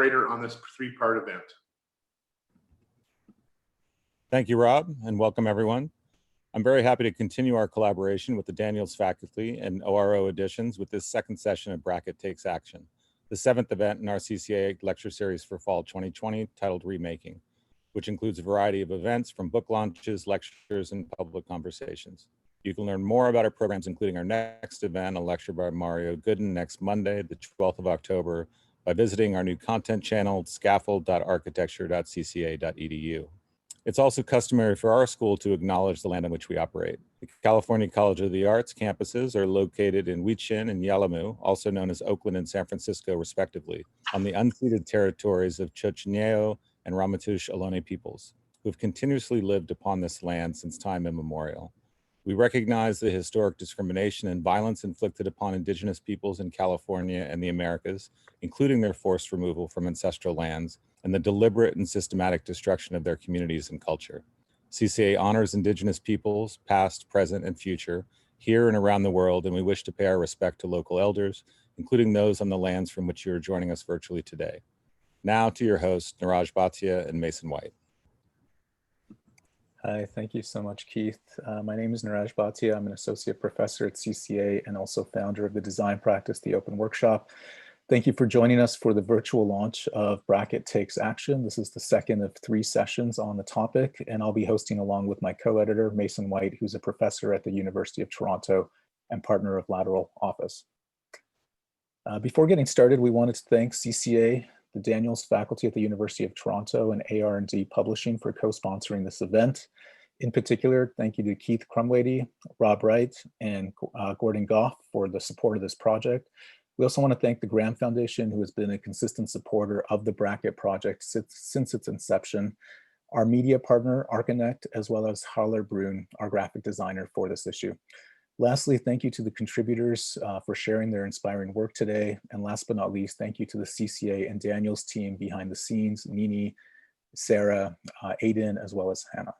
moderator on this three-part event. Thank you, Rob, and welcome everyone. I'm very happy to continue our collaboration with the Daniels faculty and ORO editions with this second session of Bracket Takes Action, the seventh event in our CCA lecture series for fall 2020 titled Remaking, which includes a variety of events from book launches, lectures, and public conversations. You can learn more about our programs, including our next event, a lecture by Mario Gooden next Monday, the 12th of October, by visiting our new content channel, scaffold.architecture.cca.edu. It's also customary for our school to acknowledge the land on which we operate. The California College of the Arts campuses are located in Huichin and Yalamu, also known as Oakland and San Francisco, respectively, on the unceded territories of Chochenyo and Ramaytush Ohlone peoples, who have continuously lived upon this land since time immemorial. We recognize the historic discrimination and violence inflicted upon indigenous peoples in California and the Americas, including their forced removal from ancestral lands and the deliberate and systematic destruction of their communities and culture. CCA honors indigenous peoples, past, present, and future, here and around the world, and we wish to pay our respect to local elders, including those on the lands from which you are joining us virtually today. Now to your hosts, Neeraj Bhatia and Mason White. Hi, thank you so much, Keith. My name is Neeraj Bhatia. I'm an associate professor at CCA and also founder of the design practice, The Open Workshop. Thank you for joining us for the virtual launch of Bracket Takes Action. This is the second of 3 sessions on the topic, and I'll be hosting along with my co-editor, Mason White, who's a professor at the University of Toronto and partner of Lateral Office. Before getting started, we wanted to thank CCA, the Daniels faculty at the University of Toronto, and AR&D Publishing for co-sponsoring this event. In particular, thank you to Keith Crumwady, Rob Wright, and Gordon Goff for the support of this project. We also want to thank the Graham Foundation, who has been a consistent supporter of the Bracket project since its inception, our media partner, Archinect, as well as Harler Brun, our graphic designer for this issue. Lastly, thank you to the contributors for sharing their inspiring work today. And last but not least, thank you to the CCA and Daniels team behind the scenes, Nini, Sarah, Aiden, as well as Hannah.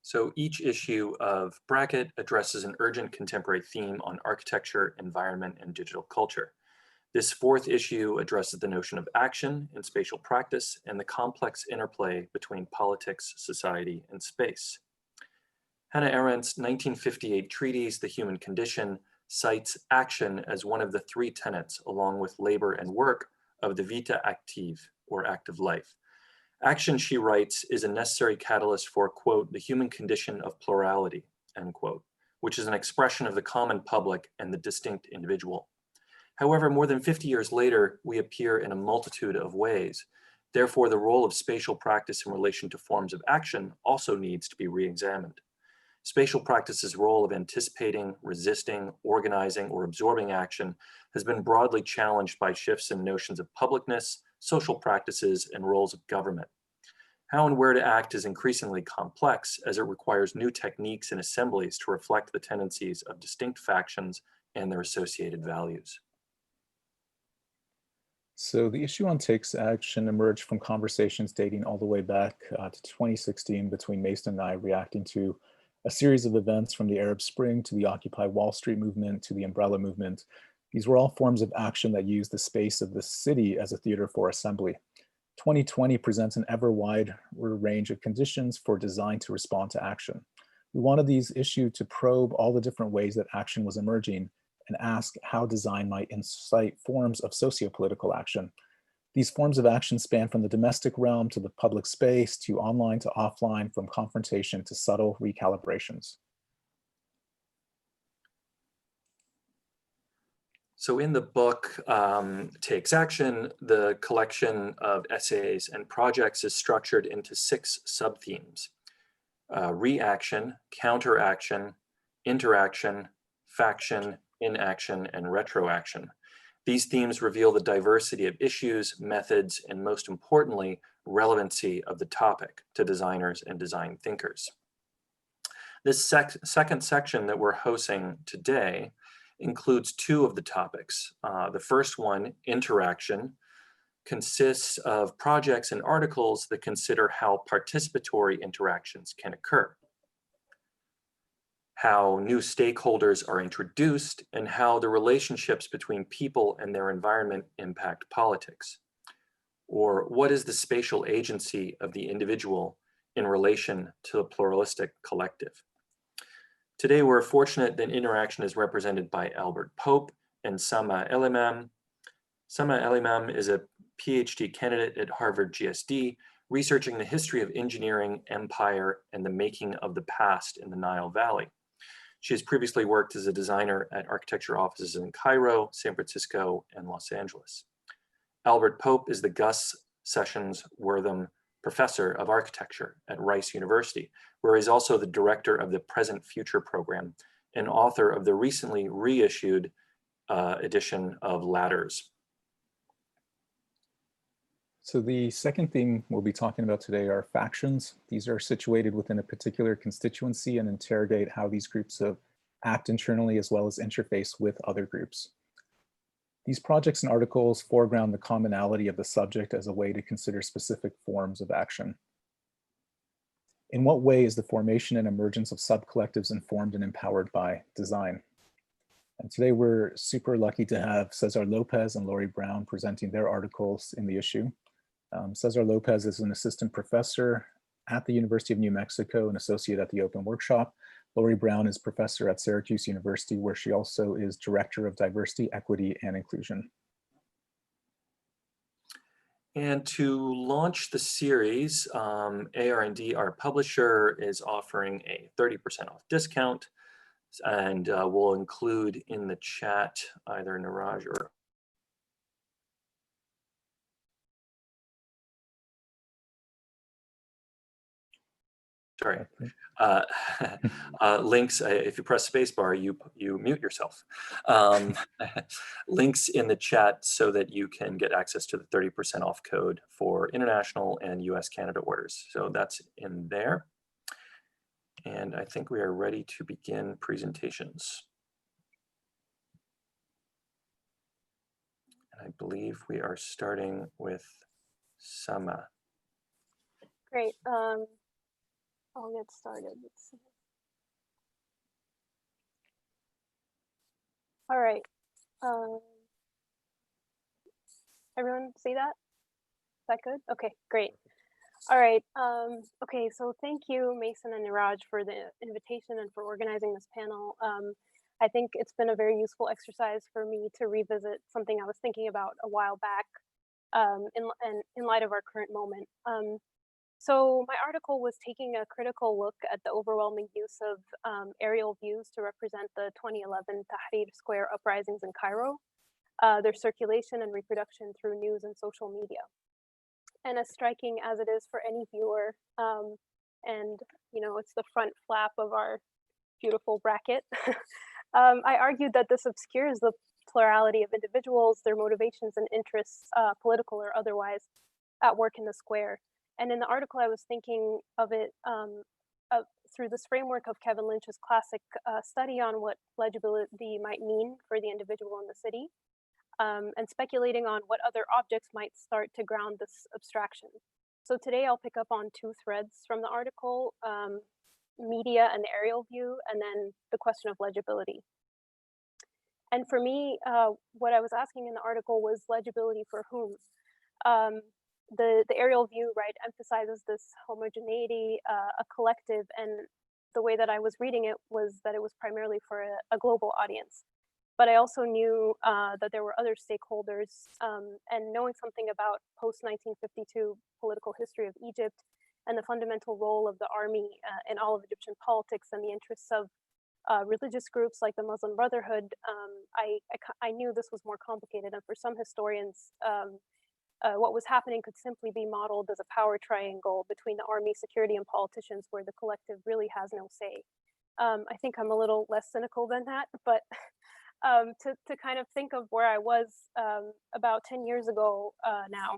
So each issue of Bracket addresses an urgent contemporary theme on architecture, environment, and digital culture. This 4th issue addresses the notion of action in spatial practice and the complex interplay between politics, society, and space. Hannah Arendt's 1958 treatise, The Human Condition, cites action as one of the 3 tenets, along with labor and work, of the vita active, or active life. Action, she writes, is a necessary catalyst for, quote, the human condition of plurality, end quote, which is an expression of the common public and the distinct individual. However, more than 50 years later, we appear in a multitude of ways. Therefore, the role of spatial practice in relation to forms of action also needs to be re-examined. Spatial practice's role of anticipating, resisting, organizing, or absorbing action has been broadly challenged by shifts in notions of publicness, social practices, and roles of government. How and where to act is increasingly complex as it requires new techniques and assemblies to reflect the tendencies of distinct factions and their associated values. So the issue on Takes Action emerged from conversations dating all the way back to 2016 between Mason and I, reacting to a series of events from the Arab Spring to the Occupy Wall Street movement to the Umbrella movement. These were all forms of action that used the space of the city as a theater for assembly. 2020 presents an ever wider range of conditions for design to respond to action. We wanted these issues to probe all the different ways that action was emerging and ask how design might incite forms of socio-political action. These forms of action span from the domestic realm to the public space, to online to offline, from confrontation to subtle recalibrations. So in the book Takes Action, the collection of essays and projects is structured into 6 sub-themes: reaction, counteraction, interaction, faction, inaction, and retroaction. These themes reveal the diversity of issues, methods, and most importantly, relevancy of the topic to designers and design thinkers. This second section that we're hosting today includes 2 of the topics. The first one, interaction, consists of projects and articles that consider how participatory interactions can occur. how new stakeholders are introduced, and how the relationships between people and their environment impact politics. Or what is the spatial agency of the individual in relation to the pluralistic collective? Today, we're fortunate that interaction is represented by Albert Pope and Samaa Elimam. Samaa Elimam is a PhD candidate at Harvard GSD, researching the history of engineering, empire, and the making of the past in the Nile Valley. She has previously worked as a designer at architecture offices in Cairo, San Francisco, and Los Angeles. Albert Pope is the Gus Sessions Wortham Professor of Architecture at Rice University, where he's also the director of the Present Future program and author of the recently reissued edition of Ladders. So the second theme we'll be talking about today are factions. These are situated within a particular constituency and interrogate how these groups act internally as well as interface with other groups. These projects and articles foreground the commonality of the subject as a way to consider specific forms of action. In what way is the formation and emergence of subcollectives informed and empowered by design? And today we're super lucky to have Cesar Lopez and Lori Brown presenting their articles in the issue. Cesar Lopez is an assistant professor at the University of New Mexico and associate at the Open Workshop. Lori Brown is professor at Syracuse University, where she also is director of diversity, equity, and inclusion. And to launch the series, AR&D, our publisher, is offering a 30% off discount, and we'll include in the chat either Neeraj or sorry, links. If you press spacebar, you mute yourself. Links in the chat so that you can get access to the 30% off code for international and US Canada orders. So that's in there. And I think we are ready to begin presentations. And I believe we are starting with Samaa. Great. I'll get started. Let's see. All right. Everyone see that? Is that good? Okay, great. All right. Okay, so thank you, Mason and Neeraj, for the invitation and for organizing this panel. I think it's been a very useful exercise for me to revisit something I was thinking about a while back in light of our current moment. So my article was taking a critical look at the overwhelming use of aerial views to represent the 2011 Tahrir Square uprisings in Cairo, their circulation and reproduction through news and social media. And as striking as it is for any viewer, and you know, it's the front flap of our beautiful bracket, I argued that this obscures the plurality of individuals, their motivations and interests, political or otherwise, at work in the square. And in the article, I was thinking of it through this framework of Kevin Lynch's classic study on what legibility might mean for the individual in the city, and speculating on what other objects might start to ground this abstraction. So today I'll pick up on two threads from the article, media and the aerial view, and then the question of legibility. And for me, what I was asking in the article was legibility for whom? The aerial view, right, emphasizes this homogeneity, a collective, and the way that I was reading it was that it was primarily for a global audience. But I also knew that there were other stakeholders, and knowing something about post-1952 political history of Egypt and the fundamental role of the army in all of Egyptian politics and the interests of religious groups like the Muslim Brotherhood, I knew this was more complicated. And for some historians, what was happening could simply be modeled as a power triangle between the army, security, and politicians, where the collective really has no say. I think I'm a little less cynical than that, but to kind of think of where I was about 10 years ago now,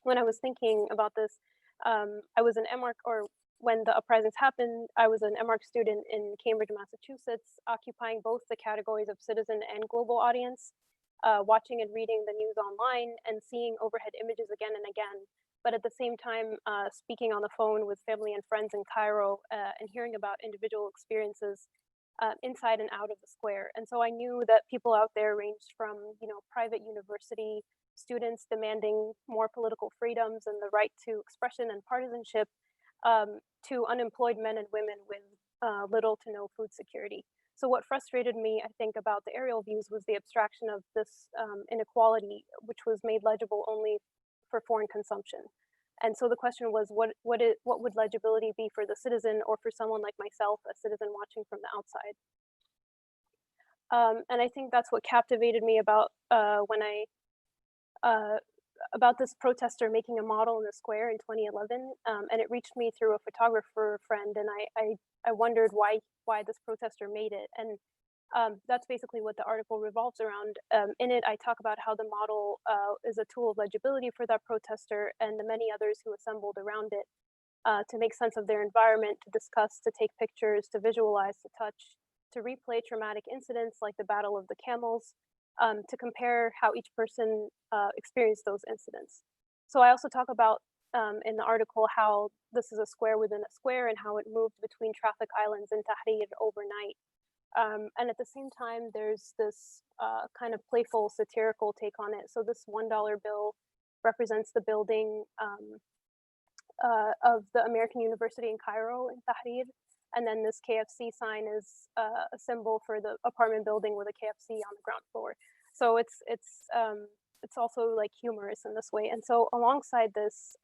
when I was thinking about this, I was an MArch, or when the uprisings happened, I was an MArch student in Cambridge, Massachusetts, occupying both the categories of citizen and global audience, watching and reading the news online and seeing overhead images again and again but at the same time, speaking on the phone with family and friends in Cairo and hearing about individual experiences inside and out of the square. And so I knew that people out there ranged from, private university students demanding more political freedoms and the right to expression and partisanship, to unemployed men and women with little to no food security. So what frustrated me, I think, about the aerial views was the abstraction of this inequality, which was made legible only for foreign consumption. And so the question was, what would legibility be for the citizen, or for someone like myself, a citizen watching from the outside? And I think that's what captivated me about about this protester making a model in the square in 2011, and it reached me through a photographer friend, and I wondered why this protester made it, and that's basically what the article revolves around. In it, I talk about how the model is a tool of legibility for that protester and the many others who assembled around it to make sense of their environment, to discuss, to take pictures, to visualize, to touch, to replay traumatic incidents like the Battle of the Camels, to compare how each person experienced those incidents. So I also talk about in the article how this is a square within a square and how it moved between traffic islands in Tahrir overnight. And at the same time, there's this kind of playful, satirical take on it. So this $1 bill represents the building of the American University in Cairo in Tahrir. And then this KFC sign is a symbol for the apartment building with a KFC on the ground floor. So it's also like humorous in this way. And so alongside this,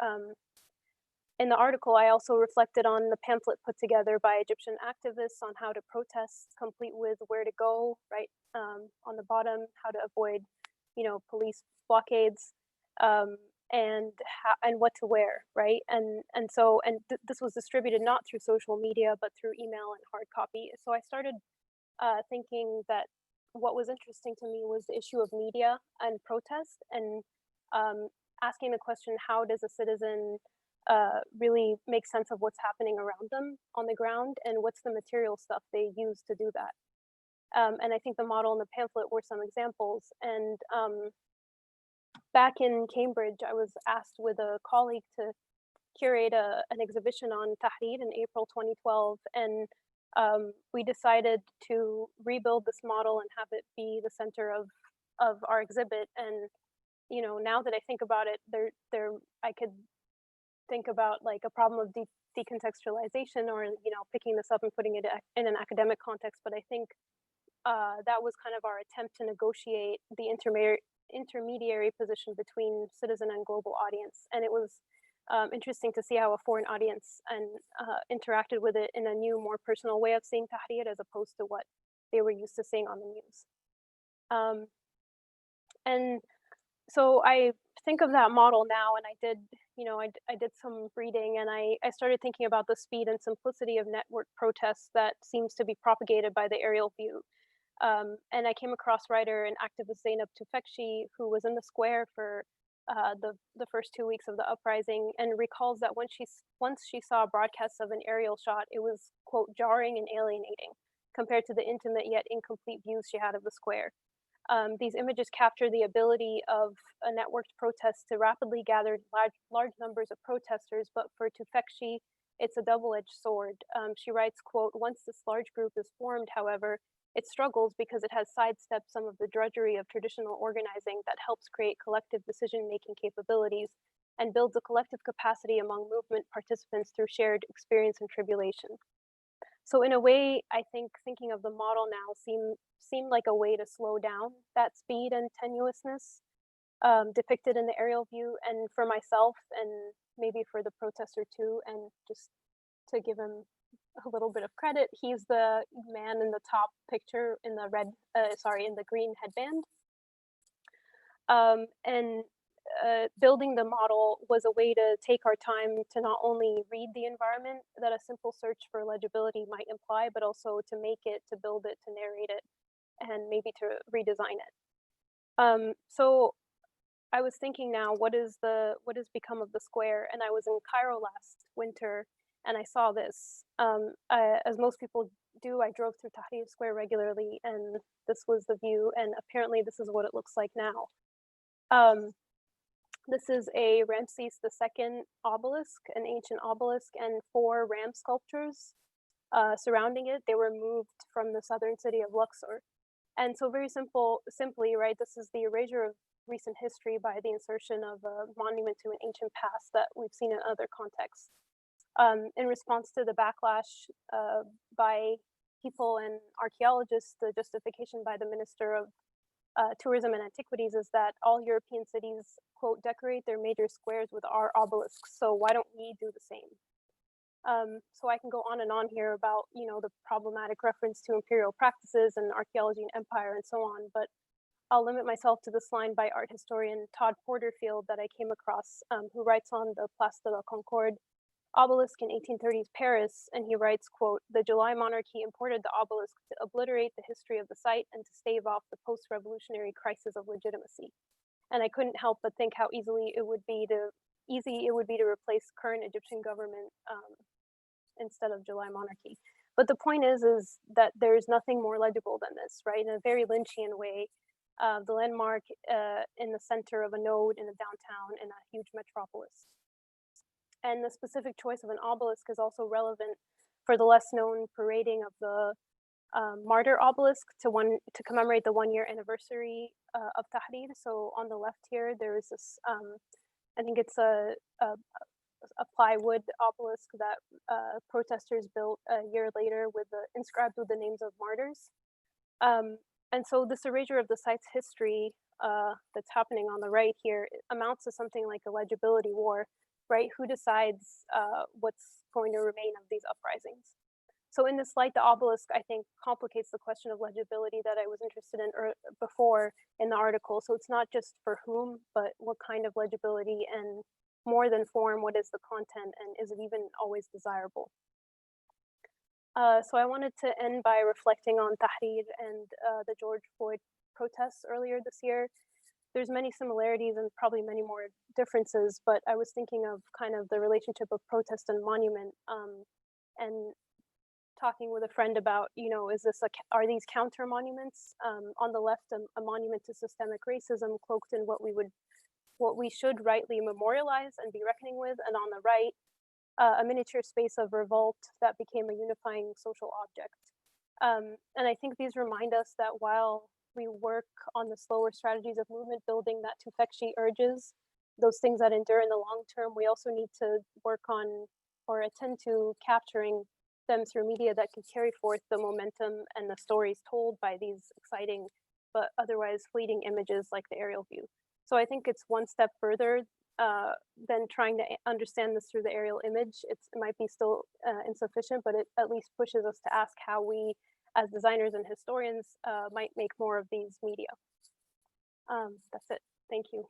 in the article, I also reflected on the pamphlet put together by Egyptian activists on how to protest, complete with where to go, right? On the bottom, how to avoid, police blockades, and what to wear, right? And this was distributed not through social media, but through email and hard copy. So I started thinking that what was interesting to me was the issue of media and protest, and asking the question, how does a citizen really make sense of what's happening around them on the ground, and what's the material stuff they use to do that? And I think the model and the pamphlet were some examples. And back in Cambridge, I was asked with a colleague to curate an exhibition on Tahrir in April 2012, and we decided to rebuild this model and have it be the center of our exhibit. And now that I think about it, I could think about like a problem of decontextualization, or picking this up and putting it in an academic context. But I think that was kind of our attempt to negotiate the intermediary position between citizen and global audience. And it was interesting to see how a foreign audience interacted with it in a new, more personal way of seeing Tahrir, as opposed to what they were used to seeing on the news. And so I think of that model now, and I did some reading, and I started thinking about the speed and simplicity of network protests that seems to be propagated by the aerial view. And I came across writer and activist Zainab Tufekci, who was in the square for the first 2 weeks of the uprising, and recalls that once she saw broadcasts of an aerial shot, it was, quote, jarring and alienating compared to the intimate yet incomplete views she had of the square. These images capture the ability of a networked protest to rapidly gather large numbers of protesters, but for Tufekci, it's a double-edged sword. She writes, quote, once this large group is formed, however, it struggles because it has sidestepped some of the drudgery of traditional organizing that helps create collective decision-making capabilities and builds a collective capacity among movement participants through shared experience and tribulation. So in a way, I think thinking of the model now seemed like a way to slow down that speed and tenuousness depicted in the aerial view, and for myself, and maybe for the protester too. And just to give him a little bit of credit, he's the man in the top picture in the in the green headband. Building the model was a way to take our time to not only read the environment that a simple search for legibility might imply, but also to make it, to build it, to narrate it, and maybe to redesign it. So I was thinking now, what has become of the square? And I was in Cairo last winter, and I saw this. As most people do, I drove through Tahrir Square regularly, and this was the view, and apparently this is what it looks like now. This is a Ramses II obelisk, an ancient obelisk, and 4 ram sculptures surrounding it. They were moved from the southern city of Luxor. And so simply, right, this is the erasure of recent history by the insertion of a monument to an ancient past that we've seen in other contexts. In response to the backlash by people and archaeologists, the justification by the Minister of Tourism and Antiquities is that all European cities, quote, decorate their major squares with our obelisks, so why don't we do the same? So I can go on and on here about, you know, the problematic reference to imperial practices and archaeology and empire and so on, but I'll limit myself to this line by art historian Todd Porterfield that I came across, who writes on the Place de la Concorde obelisk in 1830s Paris, and he writes, quote, "The July monarchy imported the obelisk to obliterate the history of the site and to stave off the post-revolutionary crisis of legitimacy." And I couldn't help but think how easy it would be to replace current Egyptian government instead of July monarchy. But the point is that there's nothing more legible than this, right? In a very Lynchian way, the landmark in the center of a node in a downtown in a huge metropolis. And the specific choice of an obelisk is also relevant for the less known parading of the martyr obelisk to commemorate the 1-year anniversary of Tahrir. So on the left here, there is this, I think it's a plywood obelisk that protesters built a year later inscribed with the names of martyrs. And so this erasure of the site's history that's happening on the right here amounts to something like a legibility war, right? Who decides what's going to remain of these uprisings? So in this light, the obelisk, I think, complicates the question of legibility that I was interested in before in the article. So it's not just for whom, but what kind of legibility, and more than form, what is the content, and is it even always desirable? So I wanted to end by reflecting on Tahrir and the George Floyd protests earlier this year. There's many similarities and probably many more differences, but I was thinking of kind of the relationship of protest and monument, and talking with a friend about, you know, are these counter monuments? On the left, a monument to systemic racism cloaked in what we should rightly memorialize and be reckoning with, and on the right, a miniature space of revolt that became a unifying social object. And I think these remind us that while we work on the slower strategies of movement building that Tufekci urges, those things that endure in the long term, we also need to work on or attend to capturing them through media that can carry forth the momentum and the stories told by these exciting but otherwise fleeting images like the aerial view. So I think it's one step further than trying to understand this through the aerial image. It might be still insufficient, but it at least pushes us to ask how we, as designers and historians, might make more of these media. That's it. Thank you.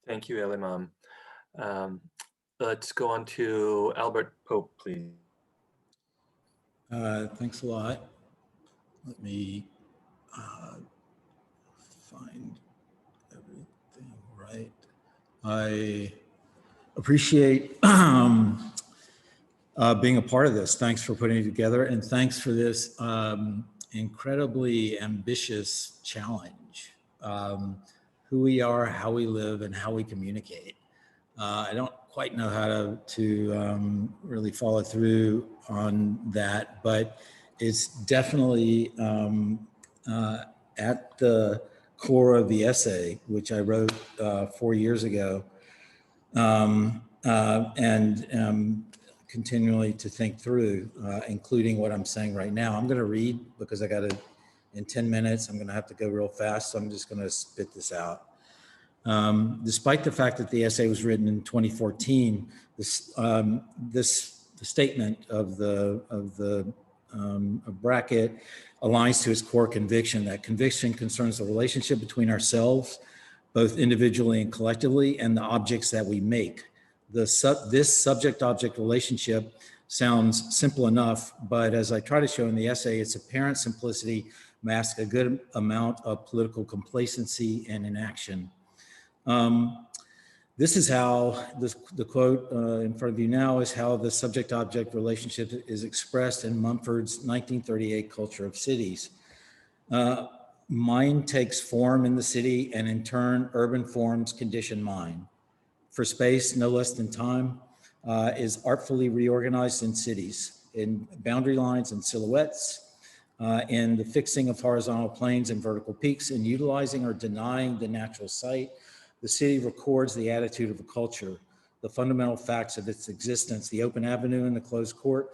Thank you, Elimam. Let's go on to Albert Pope, please. Thanks a lot. Let me find everything right. I appreciate being a part of this. Thanks for putting it together, and thanks for this incredibly ambitious challenge. Who we are, how we live, and how we communicate. I don't quite know how to really follow through on that, but it's definitely at the core of the essay, which I wrote 4 years ago, and continually to think through, including what I'm saying right now. I'm going to read because in 10 minutes, I'm going to have to go real fast, so I'm just going to spit this out. Despite the fact that the essay was written in 2014, the statement of Brackett aligns to its core conviction. That conviction concerns the relationship between ourselves, both individually and collectively, and the objects that we make. This subject-object relationship sounds simple enough, but as I try to show in the essay, its apparent simplicity masks a good amount of political complacency and inaction. This is how, the quote in front of you now is how the subject-object relationship is expressed in Mumford's 1938 Culture of Cities. Mind takes form in the city, and in turn, urban forms condition mind. For space, no less than time, is artfully reorganized in cities, in boundary lines and silhouettes, in the fixing of horizontal planes and vertical peaks, and utilizing or denying the natural site. The city records the attitude of a culture, the fundamental facts of its existence. The open avenue and the closed court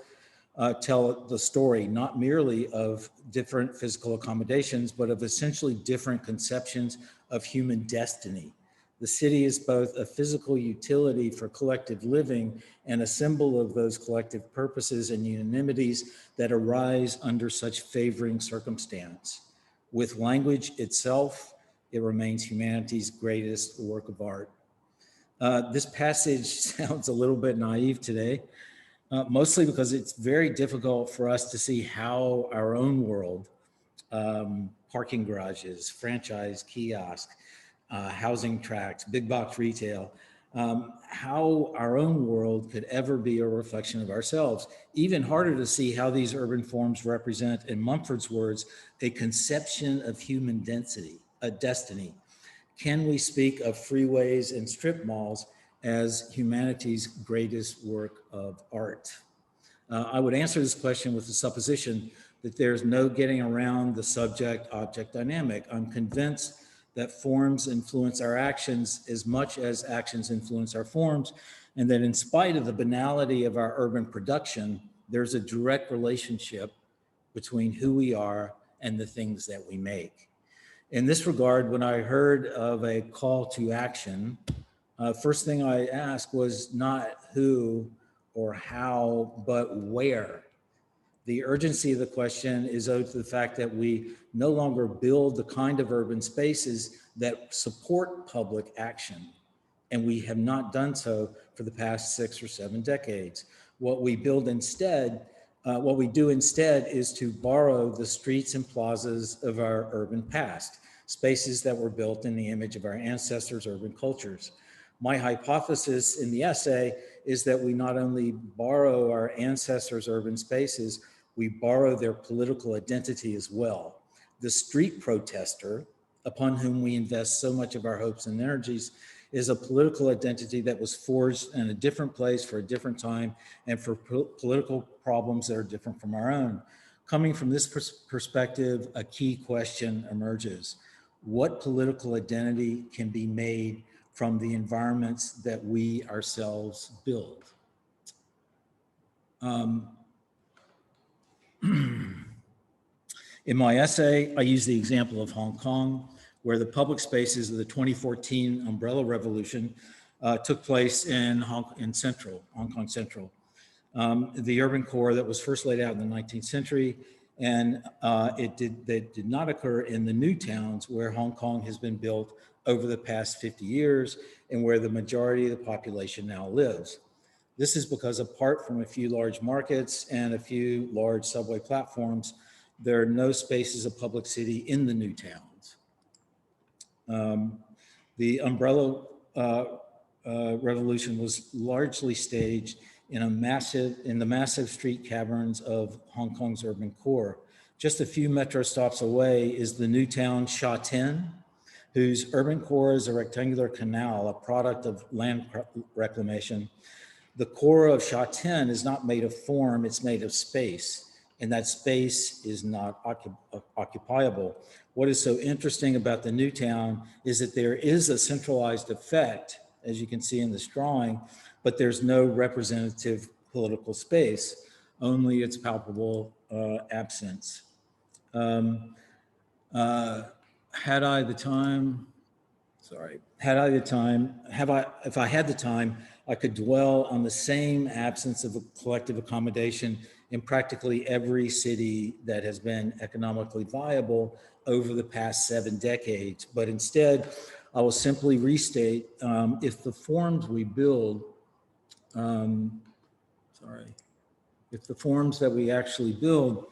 tell the story not merely of different physical accommodations, but of essentially different conceptions of human destiny. The city is both a physical utility for collective living and a symbol of those collective purposes and unanimities that arise under such favoring circumstance. With language itself, it remains humanity's greatest work of art. This passage sounds a little bit naive today, mostly because it's very difficult for us to see how our own world, parking garages, franchise kiosk, housing tracts, big box retail, how our own world could ever be a reflection of ourselves. Even harder to see how these urban forms represent, in Mumford's words, a conception of human density, a destiny. Can we speak of freeways and strip malls as humanity's greatest work of art? I would answer this question with the supposition that there's no getting around the subject-object dynamic. I'm convinced that forms influence our actions as much as actions influence our forms, and that in spite of the banality of our urban production, there's a direct relationship between who we are and the things that we make. In this regard, when I heard of a call to action, first thing I asked was not who or how, but where. The urgency of the question is owed to the fact that we no longer build the kind of urban spaces that support public action, and we have not done so for the past 6 or 7 decades. What we do instead is to borrow the streets and plazas of our urban past, spaces that were built in the image of our ancestors' urban cultures. My hypothesis in the essay is that we not only borrow our ancestors' urban spaces, we borrow their political identity as well. The street protester, upon whom we invest so much of our hopes and energies, is a political identity that was forged in a different place for a different time and for political problems that are different from our own. Coming from this perspective, a key question emerges. What political identity can be made from the environments that we ourselves build? In my essay, I use the example of Hong Kong, where the public spaces of the 2014 umbrella revolution took place in Hong Kong Central. The urban core that was first laid out in the 19th century, and that did not occur in the new towns where Hong Kong has been built over the past 50 years and where the majority of the population now lives. This is because apart from a few large markets and a few large subway platforms, there are no spaces of public city in the new towns. The umbrella revolution was largely staged in the massive street caverns of Hong Kong's urban core. Just a few metro stops away is the new town Sha Tin, whose urban core is a rectangular canal, a product of land reclamation. The core of Sha Tin is not made of form, it's made of space, and that space is not occupiable. What is so interesting about the new town is that there is a centralized effect, as you can see in this drawing, but there's no representative political space, only its palpable absence. If I had the time, I could dwell on the same absence of a collective accommodation in practically every city that has been economically viable over the past 7 decades. But instead, I will simply restate, if the forms we build, if the forms that we actually build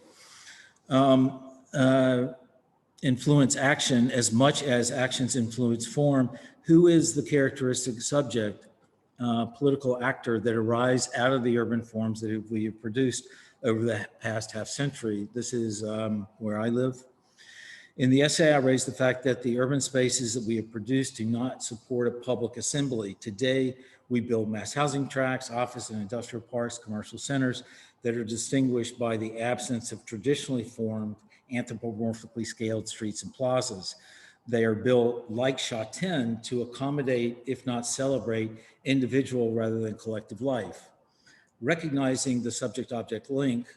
influence action as much as actions influence form, who is the characteristic subject, political actor that arise out of the urban forms that we have produced over the past half century? This is where I live. In the essay, I raised the fact that the urban spaces that we have produced do not support a public assembly. Today, we build mass housing tracts, office and industrial parks, commercial centers that are distinguished by the absence of traditionally formed anthropomorphically scaled streets and plazas. They are built like Shatin to accommodate, if not celebrate, individual rather than collective life. Recognizing the subject-object link,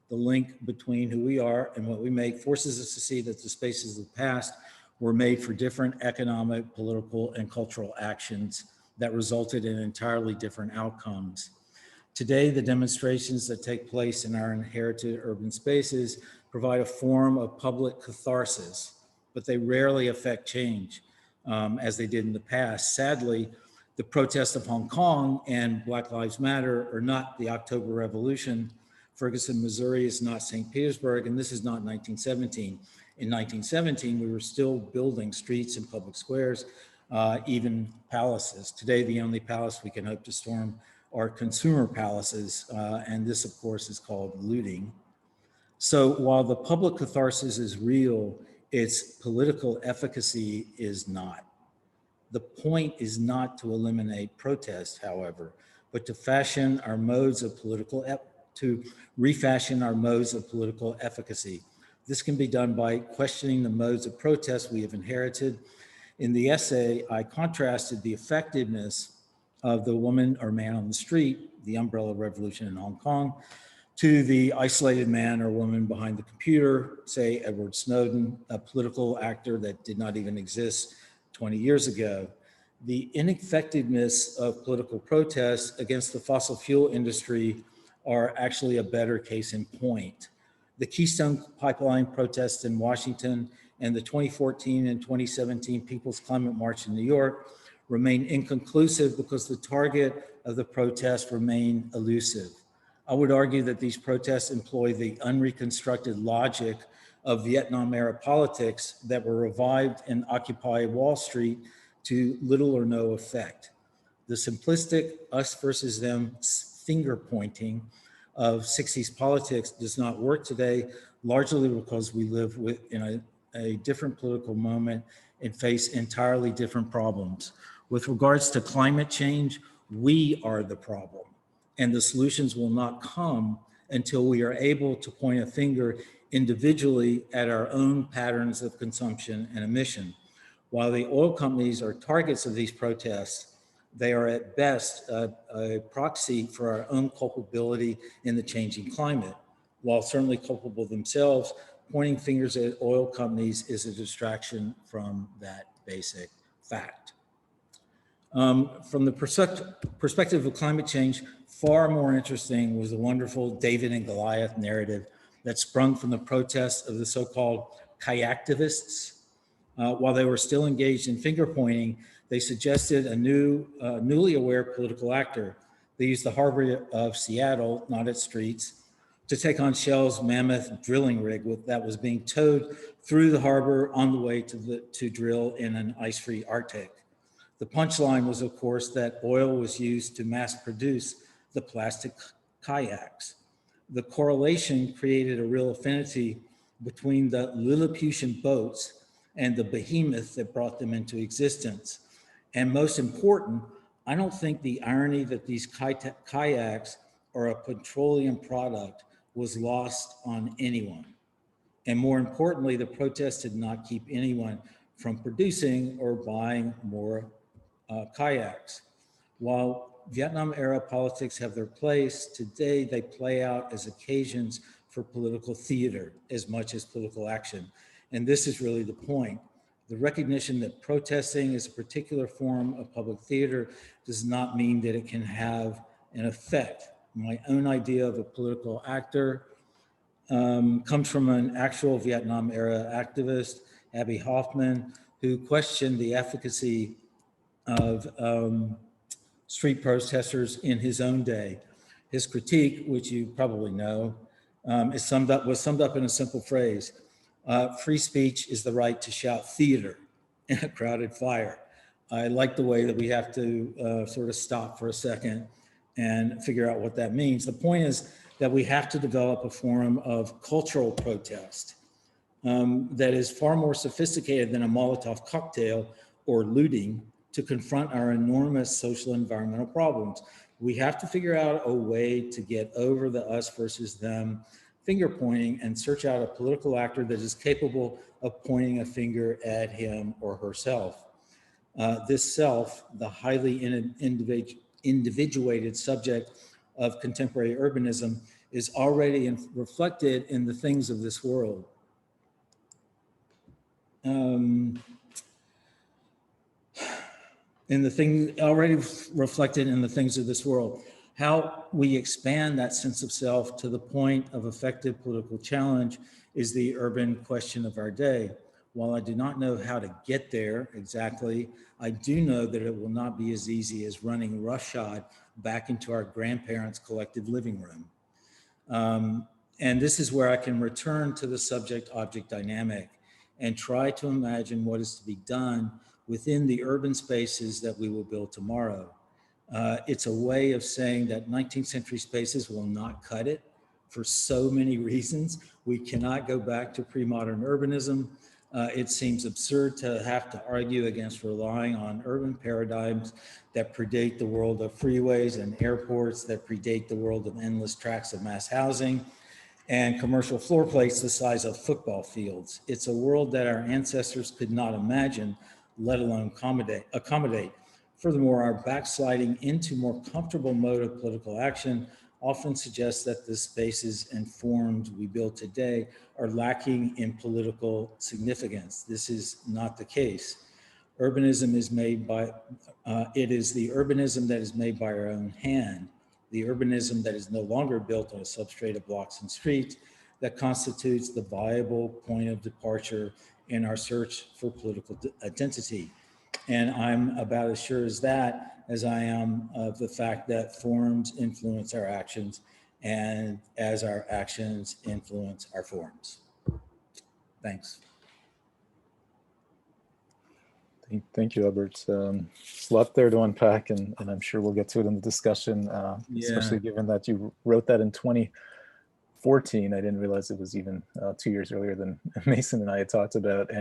the link between who we are and what we make, forces us to see that the spaces of the past were made for different economic, political, and cultural actions that resulted in entirely different outcomes. Today, the demonstrations that take place in our inherited urban spaces provide a form of public catharsis, but they rarely affect change as they did in the past. Sadly, the protests of Hong Kong and Black Lives Matter are not the October Revolution. Ferguson, Missouri is not St. Petersburg, and this is not 1917. In 1917, we were still building streets and public squares, even palaces. Today, the only palace we can hope to storm are consumer palaces, and this, of course, is called looting. So while the public catharsis is real, its political efficacy is not. The point is not to eliminate protest, however, but to refashion our modes of political efficacy. This can be done by questioning the modes of protest we have inherited. In the essay, I contrasted the effectiveness of the woman or man on the street, the umbrella revolution in Hong Kong, to the isolated man or woman behind the computer, say Edward Snowden, a political actor that did not even exist 20 years ago. The ineffectiveness of political protests against the fossil fuel industry are actually a better case in point. The Keystone Pipeline protests in Washington and the 2014 and 2017 People's Climate March in New York remain inconclusive because the target of the protests remain elusive. I would argue that these protests employ the unreconstructed logic of Vietnam-era politics that were revived in Occupy Wall Street to little or no effect. The simplistic us versus them finger pointing of 60s politics does not work today, largely because we live in a different political moment and face entirely different problems. With regards to climate change, we are the problem, and the solutions will not come until we are able to point a finger individually at our own patterns of consumption and emission. While the oil companies are targets of these protests, they are at best a proxy for our own culpability in the changing climate. While certainly culpable themselves, pointing fingers at oil companies is a distraction from that basic fact. From the perspective of climate change, far more interesting was the wonderful David and Goliath narrative that sprung from the protests of the so-called kayaktivists. While they were still engaged in finger pointing, they suggested a newly aware political actor. They used the harbor of Seattle, not its streets, to take on Shell's mammoth drilling rig that was being towed through the harbor on the way to drill in an ice-free Arctic. The punchline was, of course, that oil was used to mass produce the plastic kayaks. The correlation created a real affinity between the Lilliputian boats and the behemoth that brought them into existence. And most important, I don't think the irony that these kayaks are a petroleum product was lost on anyone. And more importantly, the protests did not keep anyone from producing or buying more kayaks. While Vietnam-era politics have their place, today they play out as occasions for political theater as much as political action. And this is really the point. The recognition that protesting is a particular form of public theater does not mean that it can have an effect. My own idea of a political actor comes from an actual Vietnam-era activist, Abby Hoffman, who questioned the efficacy of street protesters in his own day. His critique, which you probably know, was summed up in a simple phrase. Free speech is the right to shout theater in a crowded fire. I like the way that we have to sort of stop for a second and figure out what that means. The point is that we have to develop a form of cultural protest. that is far more sophisticated than a Molotov cocktail or looting to confront our enormous social environmental problems. We have to figure out a way to get over the us versus them finger pointing and search out a political actor that is capable of pointing a finger at him or herself. This self, the highly individuated subject of contemporary urbanism, is already reflected in the things of this world. Already reflected in the things of this world. How we expand that sense of self to the point of effective political challenge is the urban question of our day. While I do not know how to get there exactly, I do know that it will not be as easy as running roughshod back into our grandparents' collective living room. And this is where I can return to the subject-object dynamic and try to imagine what is to be done within the urban spaces that we will build tomorrow. It's a way of saying that 19th century spaces will not cut it for so many reasons. We cannot go back to pre-modern urbanism. It seems absurd to have to argue against relying on urban paradigms that predate the world of freeways and airports, that predate the world of endless tracts of mass housing and commercial floor plates the size of football fields. It's a world that our ancestors could not imagine, let alone accommodate. Furthermore, our backsliding into more comfortable mode of political action often suggests that the spaces and forms we build today are lacking in political significance. This is not the case. Urbanism is made by, it is the urbanism that is made by our own hand, the urbanism that is no longer built on a substrate of blocks and streets, that constitutes the viable point of departure in our search for political identity. And I'm about as sure as that as I am of the fact that forms influence our actions, and as our actions influence our forms. Thanks. Thank you, Albert. It's a lot there to unpack, and I'm sure we'll get to it in the discussion, especially given that you wrote that in 2014. I didn't realize it was even 2 years earlier than Mason and I had talked about.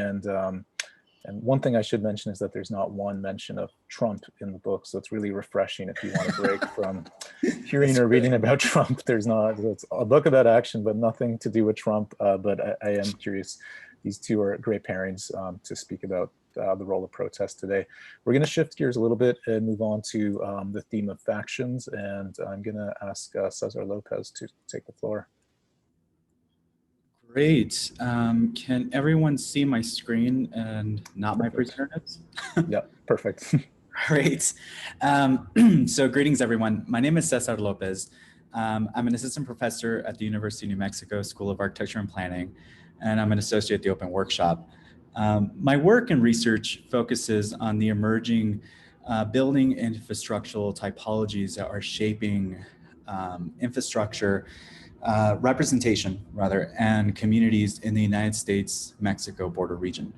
And one thing I should mention is that there's not one mention of Trump in the book. So it's really refreshing if you want to break from hearing or reading about Trump. It's a book about action, but nothing to do with Trump. But I am curious. These two are great pairings to speak about the role of protest today. We're going to shift gears a little bit and move on to the theme of factions. And I'm going to ask Cesar Lopez to take the floor. Great. Can everyone see my screen and not my presenter notes? Yep, perfect. Great. So greetings, everyone. My name is Cesar Lopez. I'm an assistant professor at the University of New Mexico School of Architecture and Planning, and I'm an associate at the Open Workshop. My work and research focuses on the emerging building and infrastructural typologies that are shaping infrastructure representation, rather, and communities in the United States-Mexico border region.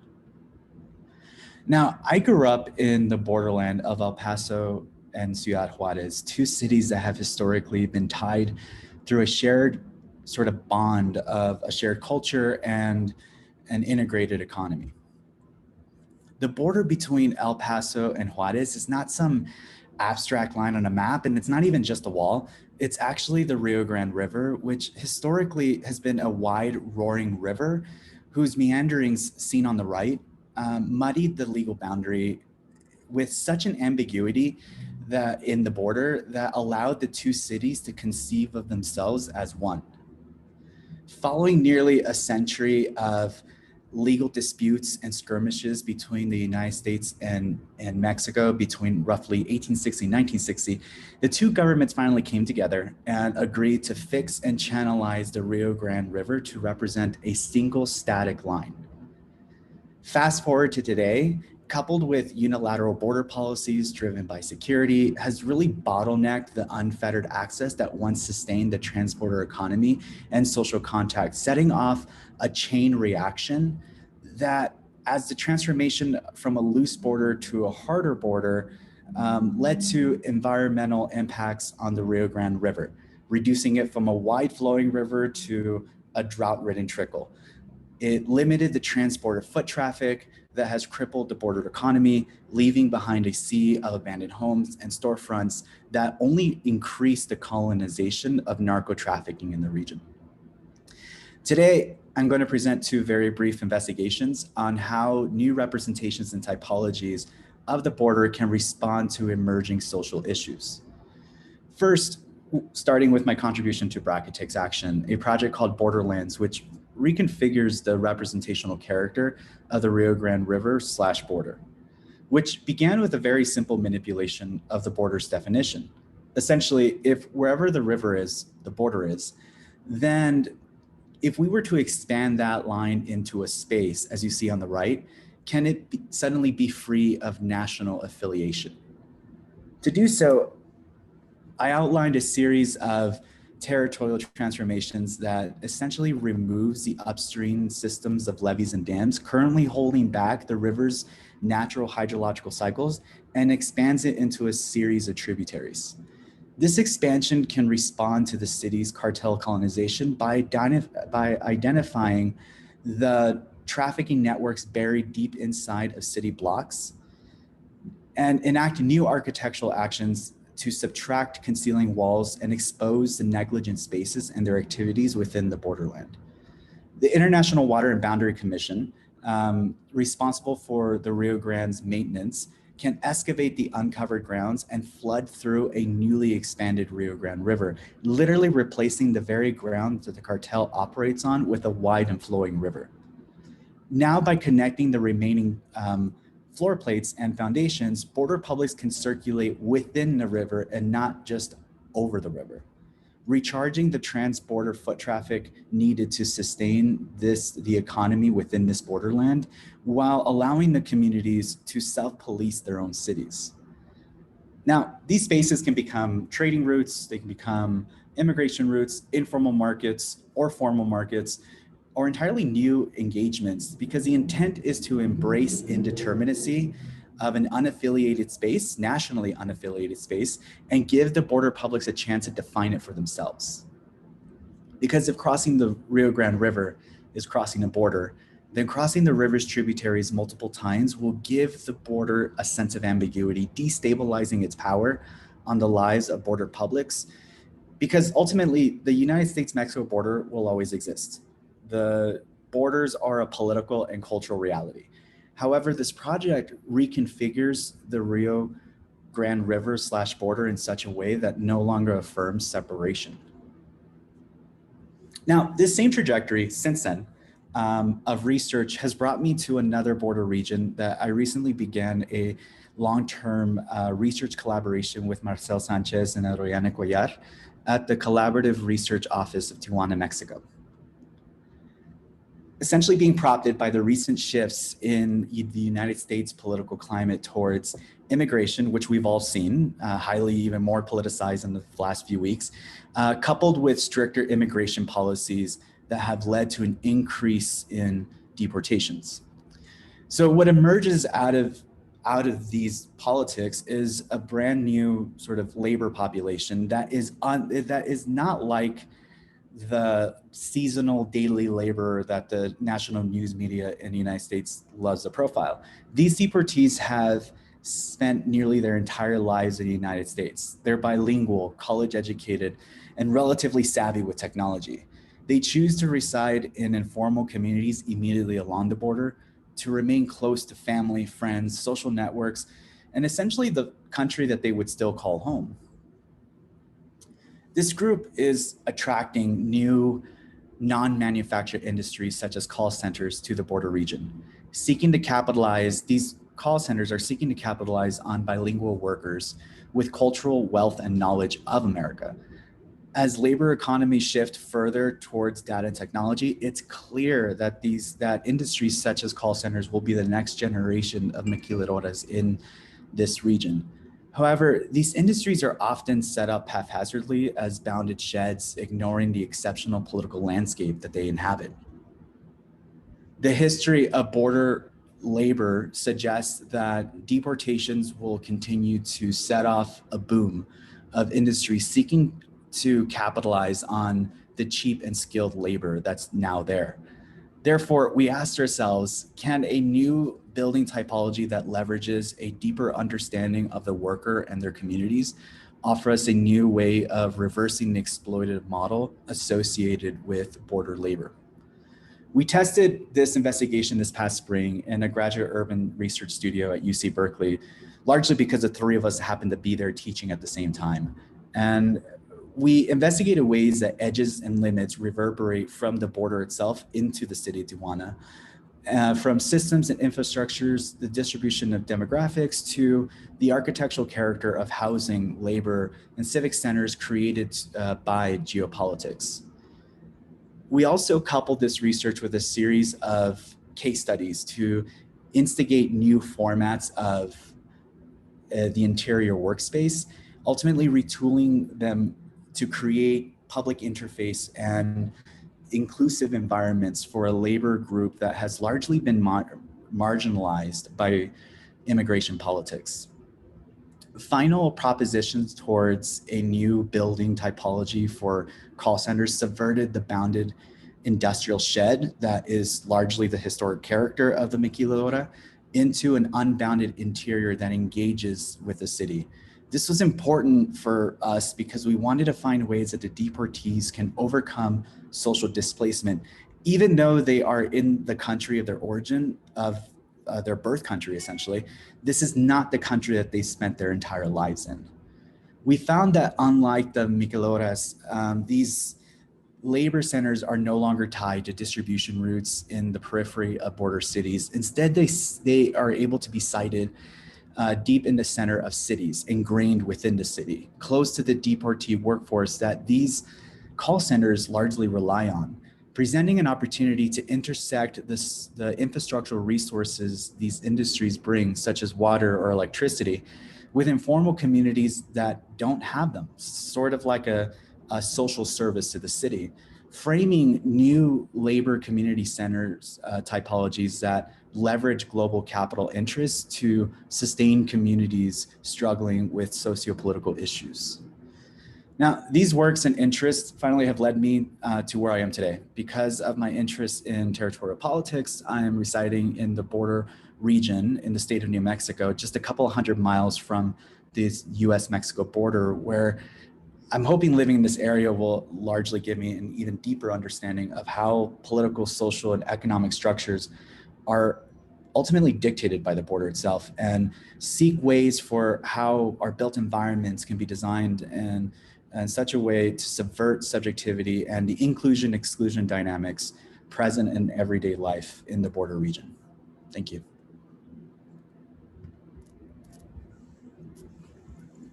Now, I grew up in the borderland of El Paso and Ciudad Juarez, two cities that have historically been tied through a shared sort of bond of a shared culture and an integrated economy. The border between El Paso and Juarez is not some abstract line on a map, and it's not even just a wall. It's actually the Rio Grande River, which historically has been a wide, roaring river whose meanderings seen on the right muddied the legal boundary with such an ambiguity that in the border that allowed the two cities to conceive of themselves as one. Following nearly a century of legal disputes and skirmishes between the United States and Mexico between roughly 1860 and 1960, the two governments finally came together and agreed to fix and channelize the Rio Grande River to represent a single static line. Fast forward to today, coupled with unilateral border policies driven by security, has really bottlenecked the unfettered access that once sustained the transborder economy and social contact, setting off a chain reaction that, as the transformation from a loose border to a harder border, led to environmental impacts on the Rio Grande River, reducing it from a wide flowing river to a drought-ridden trickle. It limited the trans-border foot traffic that has crippled the border economy, leaving behind a sea of abandoned homes and storefronts that only increased the colonization of narco trafficking in the region. Today, I'm going to present two very brief investigations on how new representations and typologies of the border can respond to emerging social issues. First, starting with my contribution to Bracket Takes Action, a project called Borderlands, which reconfigures the representational character of the Rio Grande River / border, which began with a very simple manipulation of the border's definition. Essentially, if wherever the river is, the border is, then if we were to expand that line into a space, as you see on the right, can it suddenly be free of national affiliation? To do so, I outlined a series of territorial transformations that essentially removes the upstream systems of levees and dams currently holding back the river's natural hydrological cycles and expands it into a series of tributaries. This expansion can respond to the city's cartel colonization by identifying the trafficking networks buried deep inside of city blocks and enact new architectural actions to subtract concealing walls and expose the negligent spaces and their activities within the borderland. The International Water and Boundary Commission, responsible for the Rio Grande's maintenance, can excavate the uncovered grounds and flood through a newly expanded Rio Grande River, literally replacing the very ground that the cartel operates on with a wide and flowing river. Now, by connecting the remaining floor plates and foundations, border publics can circulate within the river and not just over the river, recharging the trans-border foot traffic needed to sustain the economy within this borderland, while allowing the communities to self-police their own cities. Now, these spaces can become trading routes, they can become immigration routes, informal markets, or formal markets, or entirely new engagements, because the intent is to embrace indeterminacy of an unaffiliated space, nationally unaffiliated space, and give the border publics a chance to define it for themselves. Because if crossing the Rio Grande River is crossing a border, then crossing the river's tributaries multiple times will give the border a sense of ambiguity, destabilizing its power on the lives of border publics, because ultimately the United States-Mexico border will always exist. The borders are a political and cultural reality. However, this project reconfigures the Rio Grande River / border in such a way that no longer affirms separation. Now, this same trajectory since then of research has brought me to another border region that I recently began a long-term research collaboration with Marcel Sanchez and Adriana Cuellar at the Collaborative Research Office of Tijuana, Mexico. Essentially being prompted by the recent shifts in the United States political climate towards immigration, which we've all seen, highly even more politicized in the last few weeks, coupled with stricter immigration policies that have led to an increase in deportations. So what emerges out of these politics is a brand new sort of labor population that is not like the seasonal daily labor that the national news media in the United States loves to profile. These deportees have spent nearly their entire lives in the United States. They're bilingual, college educated, and relatively savvy with technology. They choose to reside in informal communities immediately along the border to remain close to family, friends, social networks, and essentially the country that they would still call home. This group is attracting new non-manufactured industries such as call centers to the border region, seeking to capitalize. These call centers are seeking to capitalize on bilingual workers with cultural wealth and knowledge of America. As labor economies shift further towards data and technology, it's clear that industries such as call centers will be the next generation of maquiladoras in this region. However, these industries are often set up haphazardly as bounded sheds, ignoring the exceptional political landscape that they inhabit. The history of border labor suggests that deportations will continue to set off a boom of industries seeking to capitalize on the cheap and skilled labor that's now there. Therefore, we asked ourselves, can a new building typology that leverages a deeper understanding of the worker and their communities offer us a new way of reversing the exploitative model associated with border labor? We tested this investigation this past spring in a graduate urban research studio at UC Berkeley, largely because the three of us happened to be there teaching at the same time. And we investigated ways that edges and limits reverberate from the border itself into the city of Tijuana, from systems and infrastructures, the distribution of demographics, to the architectural character of housing, labor, and civic centers created by geopolitics. We also coupled this research with a series of case studies to instigate new formats of the interior workspace, ultimately retooling them to create public interface and inclusive environments for a labor group that has largely been marginalized by immigration politics. Final propositions towards a new building typology for call centers subverted the bounded industrial shed that is largely the historic character of the maquiladora into an unbounded interior that engages with the city. This was important for us because we wanted to find ways that the deportees can overcome social displacement, even though they are in the country of their origin, of their birth country, essentially. This is not the country that they spent their entire lives in. We found that unlike the maquiladoras, these labor centers are no longer tied to distribution routes in the periphery of border cities. Instead, they are able to be sited deep in the center of cities, ingrained within the city, close to the deportee workforce that these call centers largely rely on, presenting an opportunity to intersect the infrastructural resources these industries bring, such as water or electricity, with informal communities that don't have them, sort of like a social service to the city, framing new labor community centers typologies that leverage global capital interests to sustain communities struggling with socio-political issues. Now, these works and interests finally have led me to where I am today. Because of my interest in territorial politics, I am residing in the border region in the state of New Mexico, just a couple 100 miles from the US-Mexico border, where I'm hoping living in this area will largely give me an even deeper understanding of how political, social, and economic structures are ultimately dictated by the border itself, and seek ways for how our built environments can be designed in such a way to subvert subjectivity and the inclusion-exclusion dynamics present in everyday life in the border region. Thank you.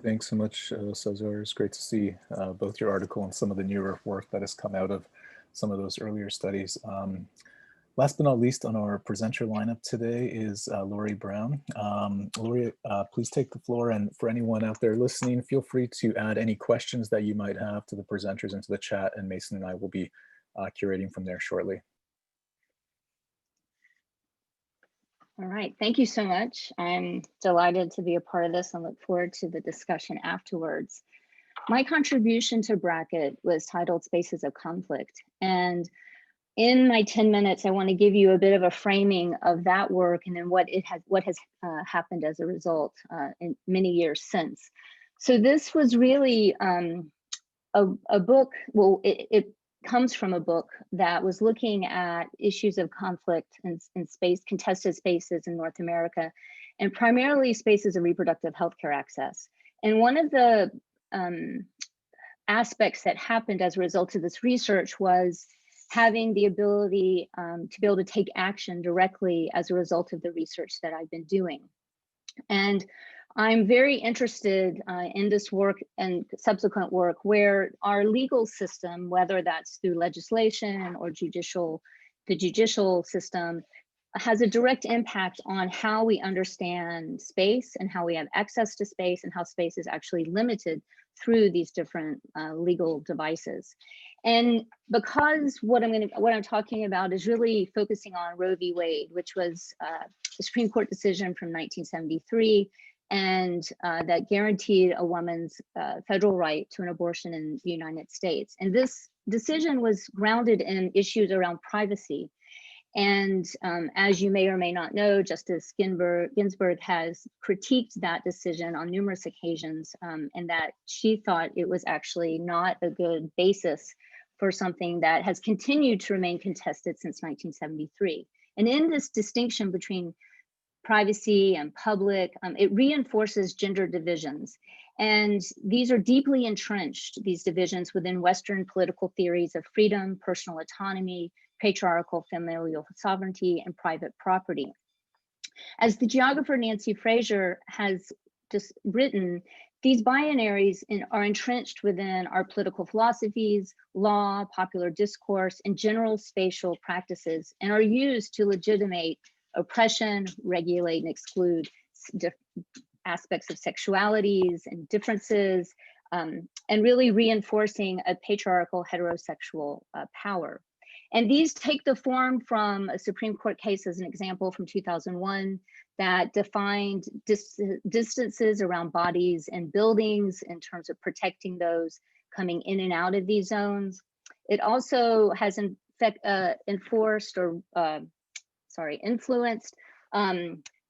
Thanks so much, Cesar. It's great to see both your article and some of the newer work that has come out of some of those earlier studies. Last but not least on our presenter lineup today is Lori Brown. Lori, please take the floor, and for anyone out there listening, feel free to add any questions that you might have to the presenters into the chat, and Mason and I will be curating from there shortly. All right, thank you so much. I'm delighted to be a part of this and look forward to the discussion afterwards. My contribution to Bracket was titled Spaces of Conflict. And in my 10 minutes, I want to give you a bit of a framing of that work and then what has happened as a result in many years since. So this was really a book, well, it comes from a book that was looking at issues of conflict in space, contested spaces in North America, and primarily spaces of reproductive healthcare access. And one of the aspects that happened as a result of this research was having the ability to be able to take action directly as a result of the research that I've been doing. And I'm very interested in this work and subsequent work where our legal system, whether that's through legislation or the judicial system, has a direct impact on how we understand space and how we have access to space and how space is actually limited through these different legal devices. And because what I'm talking about is really focusing on Roe v. Wade, which was the Supreme Court decision from 1973, and that guaranteed a woman's federal right to an abortion in the United States. And this decision was grounded in issues around privacy. And as you may or may not know, Justice Ginsburg has critiqued that decision on numerous occasions, and that she thought it was actually not a good basis for something that has continued to remain contested since 1973. And in this distinction between privacy and public, it reinforces gender divisions. And these are deeply entrenched, these divisions, within Western political theories of freedom, personal autonomy, patriarchal familial sovereignty, and private property. As the geographer Nancy Fraser has just written, these binaries are entrenched within our political philosophies, law, popular discourse, and general spatial practices, and are used to legitimate oppression, regulate and exclude aspects of sexualities and differences, and really reinforcing a patriarchal heterosexual power. And these take the form from a Supreme Court case, as an example, from 2001 that defined distances around bodies and buildings in terms of protecting those coming in and out of these zones. It also has influenced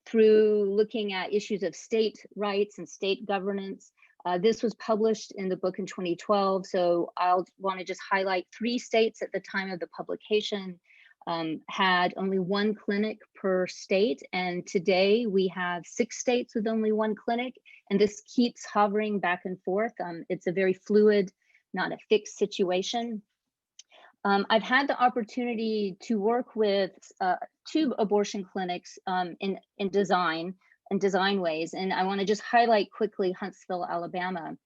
through looking at issues of state rights and state governance. This was published in the book in 2012, so I'll want to just highlight 3 states at the time of the publication had only 1 clinic per state, and today we have 6 states with only 1 clinic, and this keeps hovering back and forth. It's a very fluid, not a fixed situation. I've had the opportunity to work with 2 abortion clinics in design ways, and I want to just highlight quickly Huntsville, Alabama.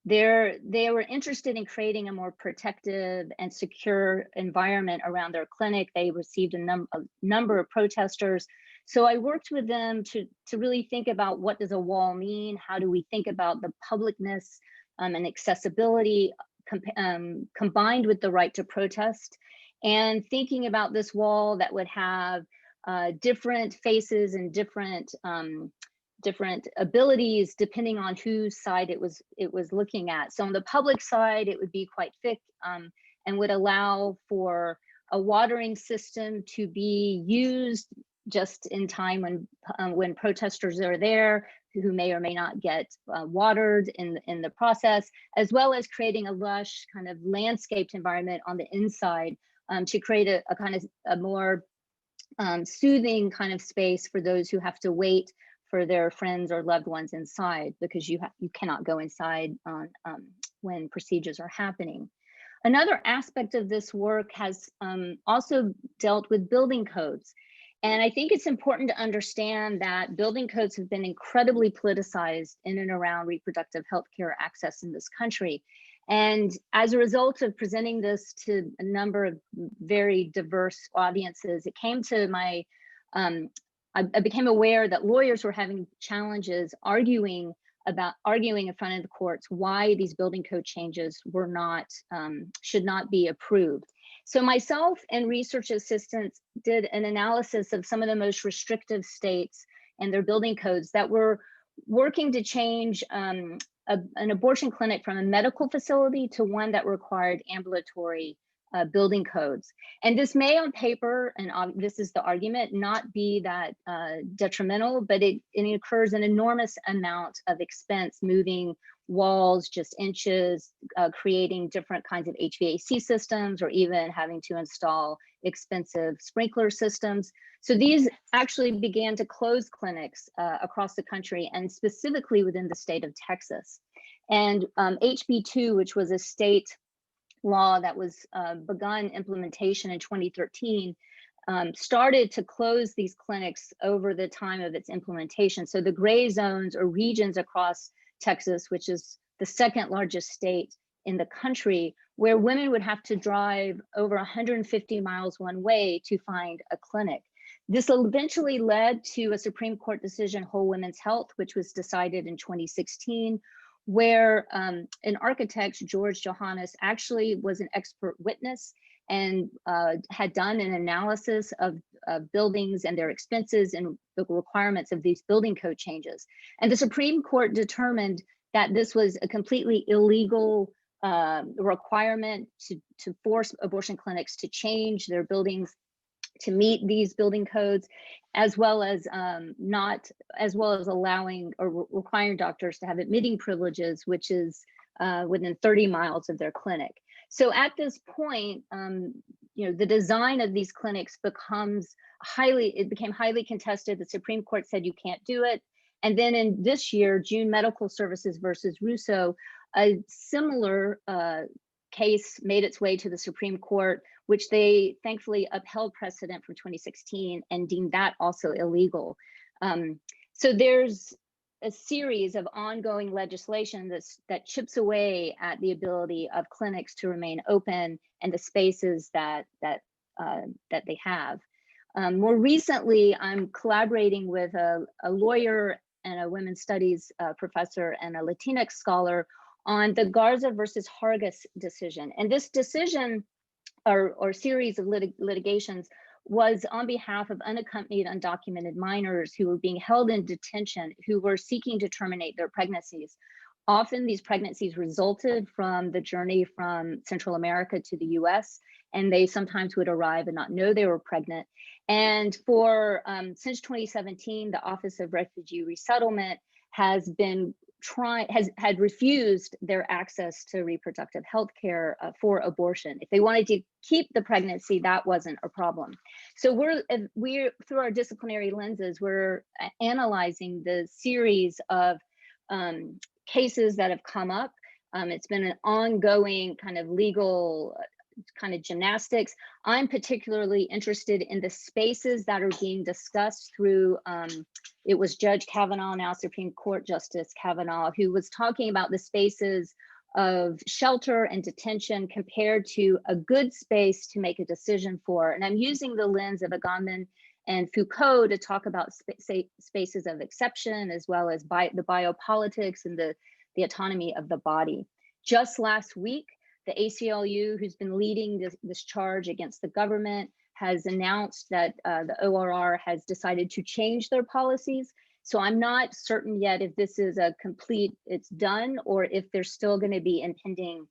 They were interested in creating a more protective and secure environment around their clinic. They received a number of protesters. So I worked with them to really think about, what does a wall mean? How do we think about the publicness and accessibility combined with the right to protest, and thinking about this wall that would have different faces and different abilities depending on whose side it was looking at. So on the public side, it would be quite thick and would allow for a watering system to be used just in time when protesters are there, who may or may not get watered in the process, as well as creating a lush kind of landscaped environment on the inside to create a kind of a more soothing kind of space for those who have to wait for their friends or loved ones inside, because you cannot go inside when procedures are happening. Another aspect of this work has also dealt with building codes. And I think it's important to understand that building codes have been incredibly politicized in and around reproductive healthcare access in this country. And as a result of presenting this to a number of very diverse audiences, it came to my, I became aware that lawyers were having challenges arguing in front of the courts why these building code changes were not, should not be approved. So myself and research assistants did an analysis of some of the most restrictive states and their building codes that were working to change an abortion clinic from a medical facility to one that required ambulatory building codes. And this may on paper, and this is the argument, not be that detrimental, but it incurs an enormous amount of expense moving walls just inches, creating different kinds of HVAC systems, or even having to install expensive sprinkler systems. So these actually began to close clinics across the country, and specifically within the state of Texas. And HB 2, which was a state law that was begun implementation in 2013, started to close these clinics over the time of its implementation. So the gray zones or regions across Texas, which is the 2nd largest state in the country, where women would have to drive over 150 miles one way to find a clinic. This eventually led to a Supreme Court decision, Whole Women's Health, which was decided in 2016, where an architect, George Johannes, actually was an expert witness and had done an analysis of buildings and their expenses and the requirements of these building code changes. And the Supreme Court determined that this was a completely illegal requirement to force abortion clinics to change their buildings to meet these building codes, as well as allowing or requiring doctors to have admitting privileges, which is within 30 miles of their clinic. So at this point, the design of these clinics became highly contested. The Supreme Court said you can't do it. And then in this year, June Medical Services versus Russo, a similar case made its way to the Supreme Court, which they thankfully upheld precedent from 2016 and deemed that also illegal. So there's a series of ongoing legislation that chips away at the ability of clinics to remain open and the spaces that they have. More recently, I'm collaborating with a lawyer and a women's studies professor and a Latinx scholar on the Garza versus Hargis decision. And this decision or series of litigations was on behalf of unaccompanied undocumented minors who were being held in detention, who were seeking to terminate their pregnancies. Often these pregnancies resulted from the journey from Central America to the US, and they sometimes would arrive and not know they were pregnant. And for since 2017, the Office of Refugee Resettlement has been had refused their access to reproductive health care for abortion. If they wanted to keep the pregnancy, that wasn't a problem. So we're through our disciplinary lenses, we're analyzing the series of cases that have come up. It's been an ongoing kind of legal kind of gymnastics. I'm particularly interested in the spaces that are being discussed through, it was Judge Kavanaugh, now Supreme Court Justice Kavanaugh, who was talking about the spaces of shelter and detention compared to a good space to make a decision for. And I'm using the lens of Agamben and Foucault to talk about spaces of exception, as well as the biopolitics and the autonomy of the body. Just last week, the ACLU, who's been leading this charge against the government, has announced that the ORR has decided to change their policies. So I'm not certain yet if this is a complete, it's done, or if there's still going to be impending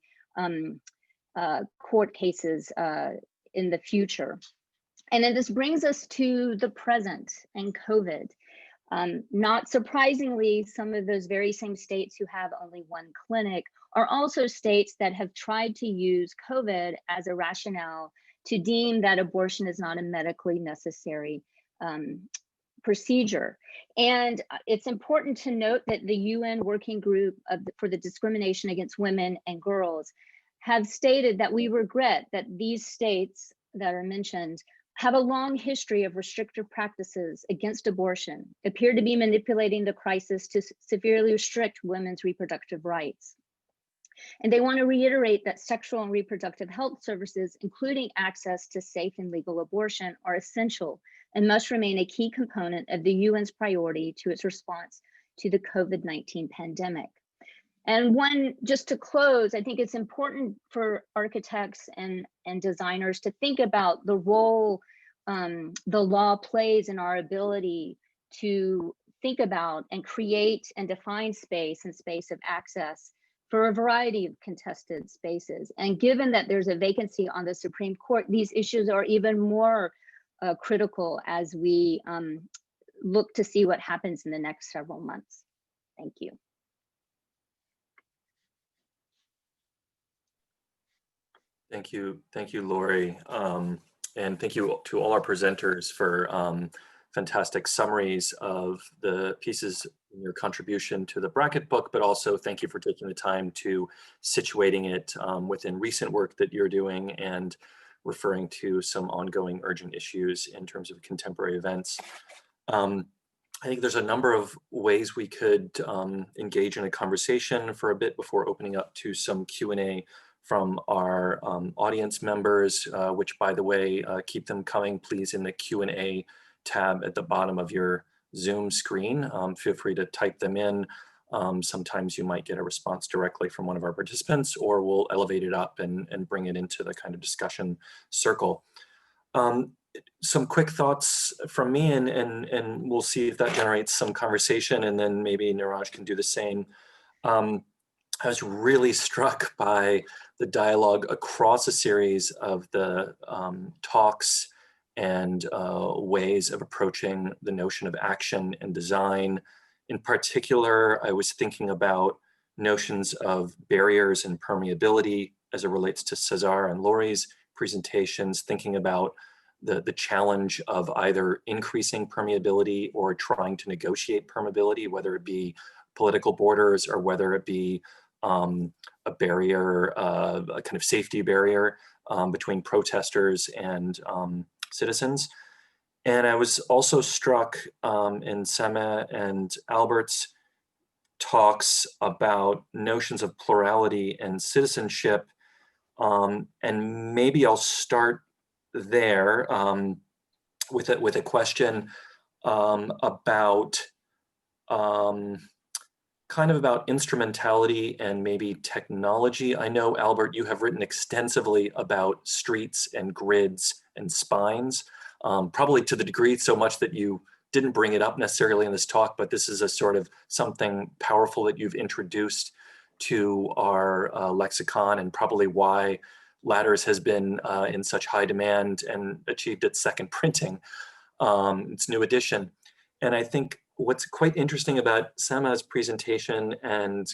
court cases in the future. And then this brings us to the present and COVID. Not surprisingly, some of those very same states who have only one clinic are also states that have tried to use COVID as a rationale to deem that abortion is not a medically necessary procedure. And it's important to note that the UN Working Group for the Discrimination Against Women and Girls have stated that we regret that these states that are mentioned have a long history of restrictive practices against abortion, appear to be manipulating the crisis to severely restrict women's reproductive rights. And they want to reiterate that sexual and reproductive health services, including access to safe and legal abortion, are essential and must remain a key component of the UN's priority to its response to the COVID-19 pandemic. And just to close, I think it's important for architects and designers to think about the role the law plays in our ability to think about and create and define space and space of access for a variety of contested spaces. And given that there's a vacancy on the Supreme Court, these issues are even more critical as we look to see what happens in the next several months. Thank you. Thank you, Lori. And thank you to all our presenters for fantastic summaries of the pieces in your contribution to the bracket book, but also thank you for taking the time to situating it within recent work that you're doing and referring to some ongoing urgent issues in terms of contemporary events. I think there's a number of ways we could engage in a conversation for a bit before opening up to some Q&A from our audience members, which, by the way, keep them coming, please, in the Q&A tab at the bottom of your Zoom screen. Feel free to type them in. Sometimes you might get a response directly from one of our participants, or we'll elevate it up and bring it into the kind of discussion circle. Some quick thoughts from me, and we'll see if that generates some conversation, and then maybe Neeraj can do the same. I was really struck by the dialogue across a series of the talks and ways of approaching the notion of action and design. In particular, I was thinking about notions of barriers and permeability as it relates to Cesar and Lori's presentations, thinking about the challenge of either increasing permeability or trying to negotiate permeability, whether it be political borders or whether it be a barrier, a kind of safety barrier between protesters and citizens. And I was also struck in Samaa and Albert's talks about notions of plurality and citizenship. And maybe I'll start there with a question about kind of about instrumentality and maybe technology. I know, Albert, you have written extensively about streets and grids and spines, probably to the degree so much that you didn't bring it up necessarily in this talk, but this is a sort of something powerful that you've introduced to our lexicon, and probably why Ladders has been in such high demand and achieved its second printing, its new edition. And I think what's quite interesting about Samaa's presentation and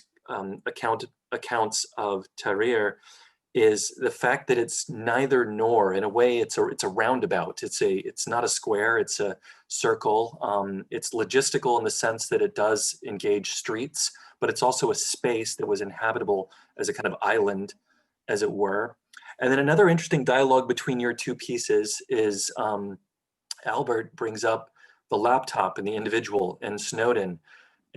accounts of Tahrir is the fact that it's neither nor. In a way, it's a roundabout. It's not a square. It's a circle. It's logistical in the sense that it does engage streets, but it's also a space that was inhabitable as a kind of island, as it were. And then another interesting dialogue between your two pieces is Albert brings up the laptop and the individual and Snowden,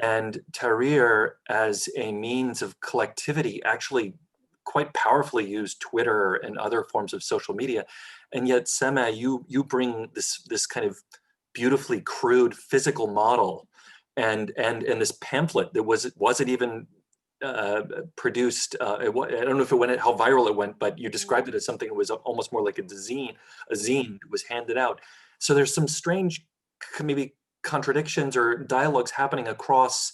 and Tahrir as a means of collectivity actually quite powerfully used Twitter and other forms of social media. And yet, Samaa, you bring this kind of beautifully crude physical model and this pamphlet that wasn't even produced. I don't know if it went, how viral it went, but you described it as something that was almost more like a zine that was handed out. So there's some strange maybe contradictions or dialogues happening across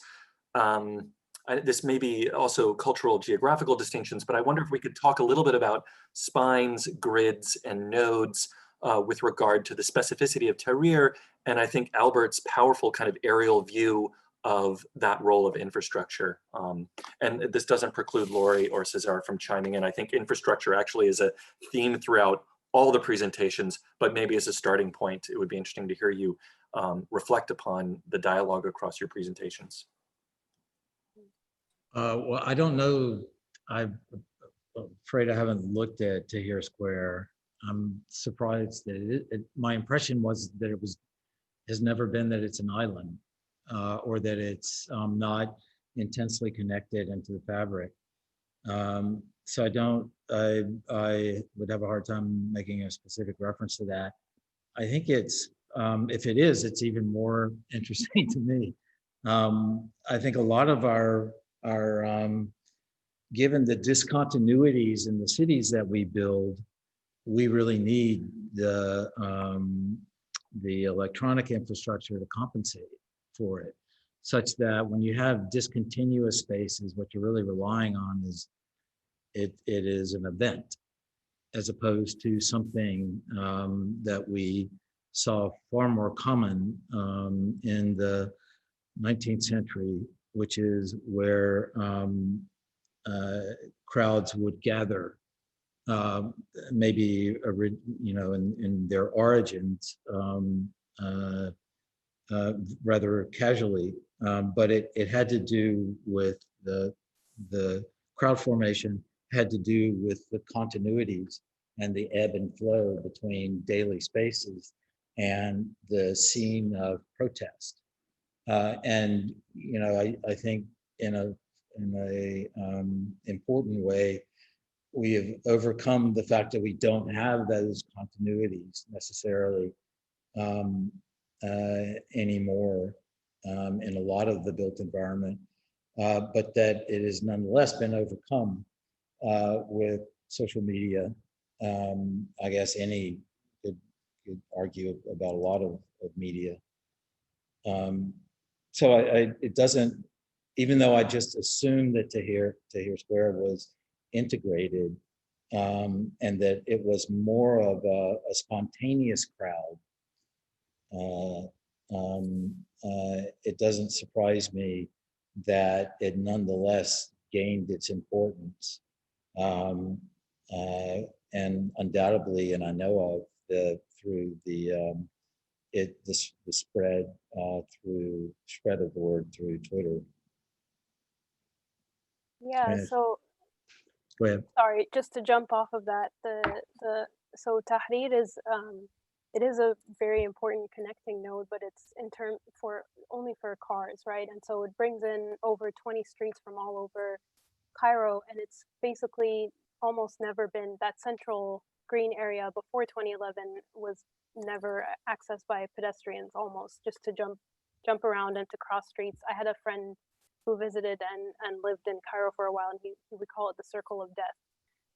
this may be also cultural geographical distinctions, but I wonder if we could talk a little bit about spines, grids, and nodes with regard to the specificity of Tahrir, and I think Albert's powerful kind of aerial view of that role of infrastructure. And this doesn't preclude Lori or Cesar from chiming in. I think infrastructure actually is a theme throughout all the presentations, but maybe as a starting point, it would be interesting to hear you reflect upon the dialogue across your presentations. Well, I don't know. I'm afraid I haven't looked at Tahrir Square. I'm surprised that my impression was that it has never been that it's an island or that it's not intensely connected into the fabric. So I would have a hard time making a specific reference to that. I think it's, if it is, it's even more interesting to me. I think a lot of our given the discontinuities in the cities that we build, we really need the electronic infrastructure to compensate for it, such that when you have discontinuous spaces, what you're really relying on is it is an event, as opposed to something that we saw far more common in the 19th century, which is where crowds would gather, maybe in their origins rather casually, but it had to do with the crowd formation, had to do with the continuities and the ebb and flow between daily spaces and the scene of protest. And I think in a important way, we have overcome the fact that we don't have those continuities necessarily anymore in a lot of the built environment, but that it has nonetheless been overcome with social media. I guess any could argue about a lot of media. So it doesn't, even though I just assumed that Tahrir Square was integrated, and that it was more of a spontaneous crowd. It doesn't surprise me that it nonetheless gained its importance. And undoubtedly, and I know of through the spread spread of the word through Twitter. Yeah, And- so Go ahead. sorry, just to jump off of that, so Tahrir is it is a very important connecting node, but it's only for cars, right? And so it brings in over 20 streets from all over Cairo, and it's basically almost never been that central green area before 2011 was never accessed by pedestrians, almost just to jump around and to cross streets. I had a friend who visited and lived in Cairo for a while, and he would call it the circle of death.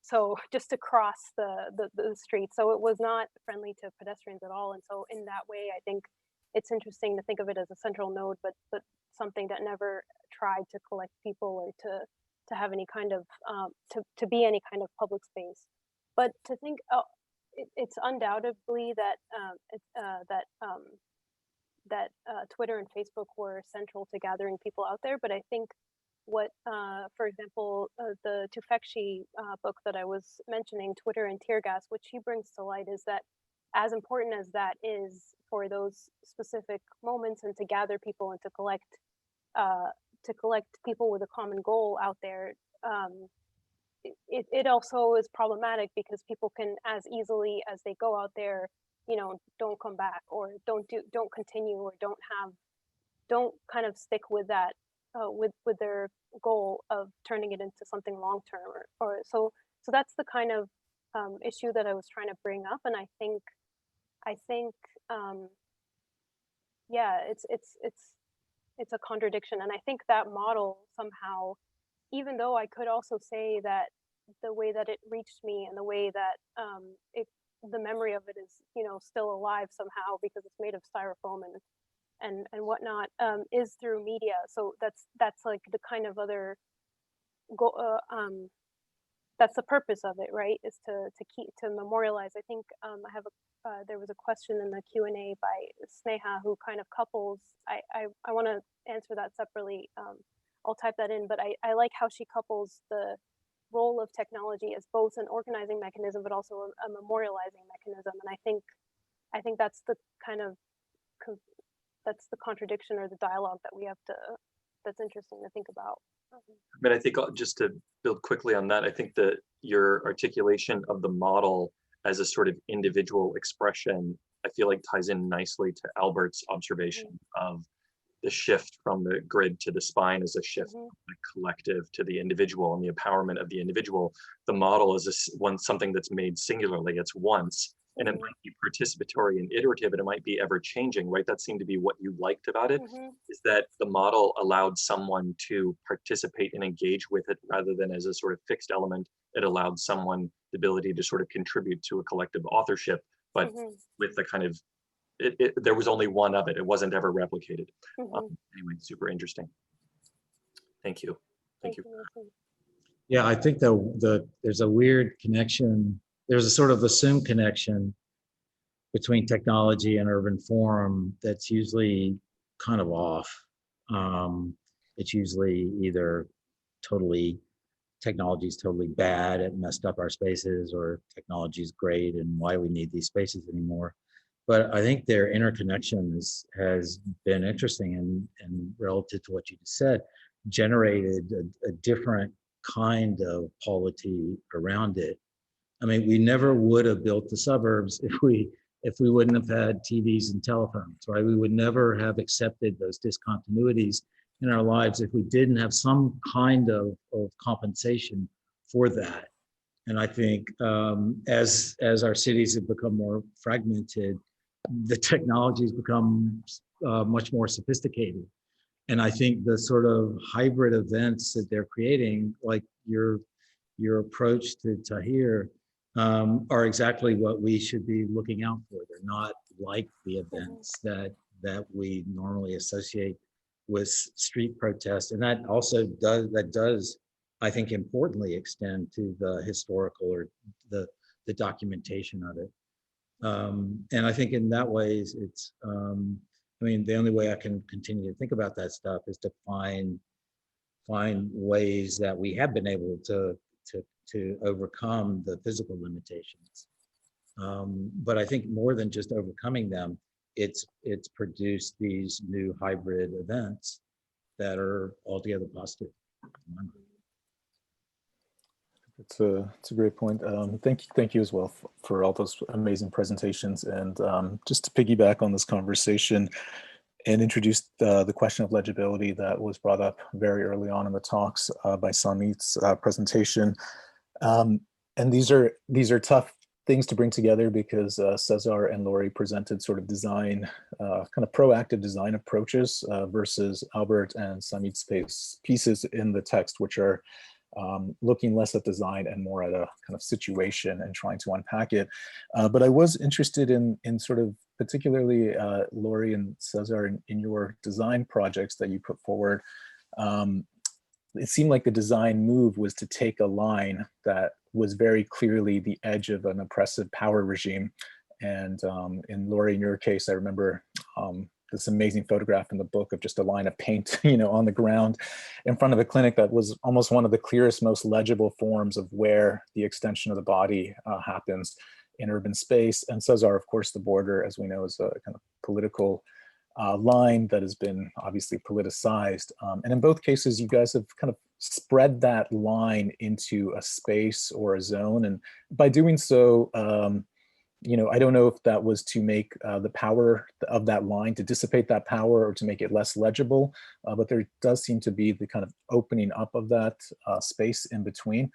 So just to cross the street. So it was not friendly to pedestrians at all. And so in that way, I think it's interesting to think of it as a central node, but something that never tried to collect people or to have any kind of, to be any kind of public space. But to think, it's undoubtedly that Twitter and Facebook were central to gathering people out there. But I think what, for example, the Tufekci book that I was mentioning, Twitter and Tear Gas, what she brings to light is that as important as that is for those specific moments and to gather people and to collect people with a common goal out there, it also is problematic because people can as easily as they go out there, don't come back or don't continue or don't kind of stick with that with their goal of turning it into something long term or so that's the kind of issue that I was trying to bring up. And I think yeah, it's a contradiction. And I think that model somehow, even though I could also say that the way that it reached me and the way that the memory of it is still alive somehow because it's made of styrofoam and whatnot, is through media. So that's like the kind of other that's the purpose of it, right? Is to memorialize. I think I have there was a question in the Q&A by Sneha who kind of couples. I want to answer that separately. I'll type that in, but I like how she couples the role of technology as both an organizing mechanism, but also a memorializing mechanism. And I think that's the kind of that's the contradiction or the dialogue that we have that's interesting to think about. But I think just to build quickly on that, I think that your articulation of the model as a sort of individual expression, I feel like ties in nicely to Albert's observation of the shift from the grid to the spine as a shift from the collective to the individual and the empowerment of the individual. The model is something that's made singularly, it's once, and it might be participatory and iterative, and it might be ever changing, right? That seemed to be what you liked about it, is that the model allowed someone to participate and engage with it rather than as a sort of fixed element. It allowed someone the ability to sort of contribute to a collective authorship, but with the kind of, there was only one of it. It wasn't ever replicated. Anyway, super interesting. Thank you. Thank you. Yeah, I think there's a weird connection. There's a sort of assumed connection between technology and urban form that's usually kind of off. It's usually either technology is totally bad, it messed up our spaces, or technology is great and why we need these spaces anymore. But I think their interconnection has been interesting and relative to what you just said, generated a different kind of polity around it. I mean, we never would have built the suburbs if we wouldn't have had TVs and telephones, right? We would never have accepted those discontinuities in our lives if we didn't have some kind of compensation for that. And I think as our cities have become more fragmented, the technologies become much more sophisticated. And I think the sort of hybrid events that they're creating, like your approach to Tahrir, are exactly what we should be looking out for. They're not like the events that we normally associate with street protests, and that also does I think importantly extend to the historical or the documentation of it. And I think in that ways, it's, I mean, the only way I can continue to think about that stuff is to find ways that we have been able to overcome the physical limitations. But I think more than just overcoming them, it's produced these new hybrid events that are altogether positive. It's a great point. Thank you as well for all those amazing presentations. And just to piggyback on this conversation and introduce the question of legibility that was brought up very early on in the talks by Sami's presentation. And these are tough things to bring together because Cesar and Lori presented sort of design, kind of proactive design approaches versus Albert and Samit's pieces in the text, which are looking less at design and more at a kind of situation and trying to unpack it. But I was interested in sort of particularly Lori and Cesar in your design projects that you put forward. It seemed like the design move was to take a line that was very clearly the edge of an oppressive power regime. And in Lori, in your case, I remember this amazing photograph in the book of just a line of paint, on the ground in front of a clinic that was almost one of the clearest, most legible forms of where the extension of the body happens in urban space. And Cesar, of course, the border, as we know, is a kind of political line that has been obviously politicized. And in both cases, you guys have kind of spread that line into a space or a zone. And by doing so, I don't know if that was to make the power of that line, to dissipate that power or to make it less legible, but there does seem to be the kind of opening up of that space in between.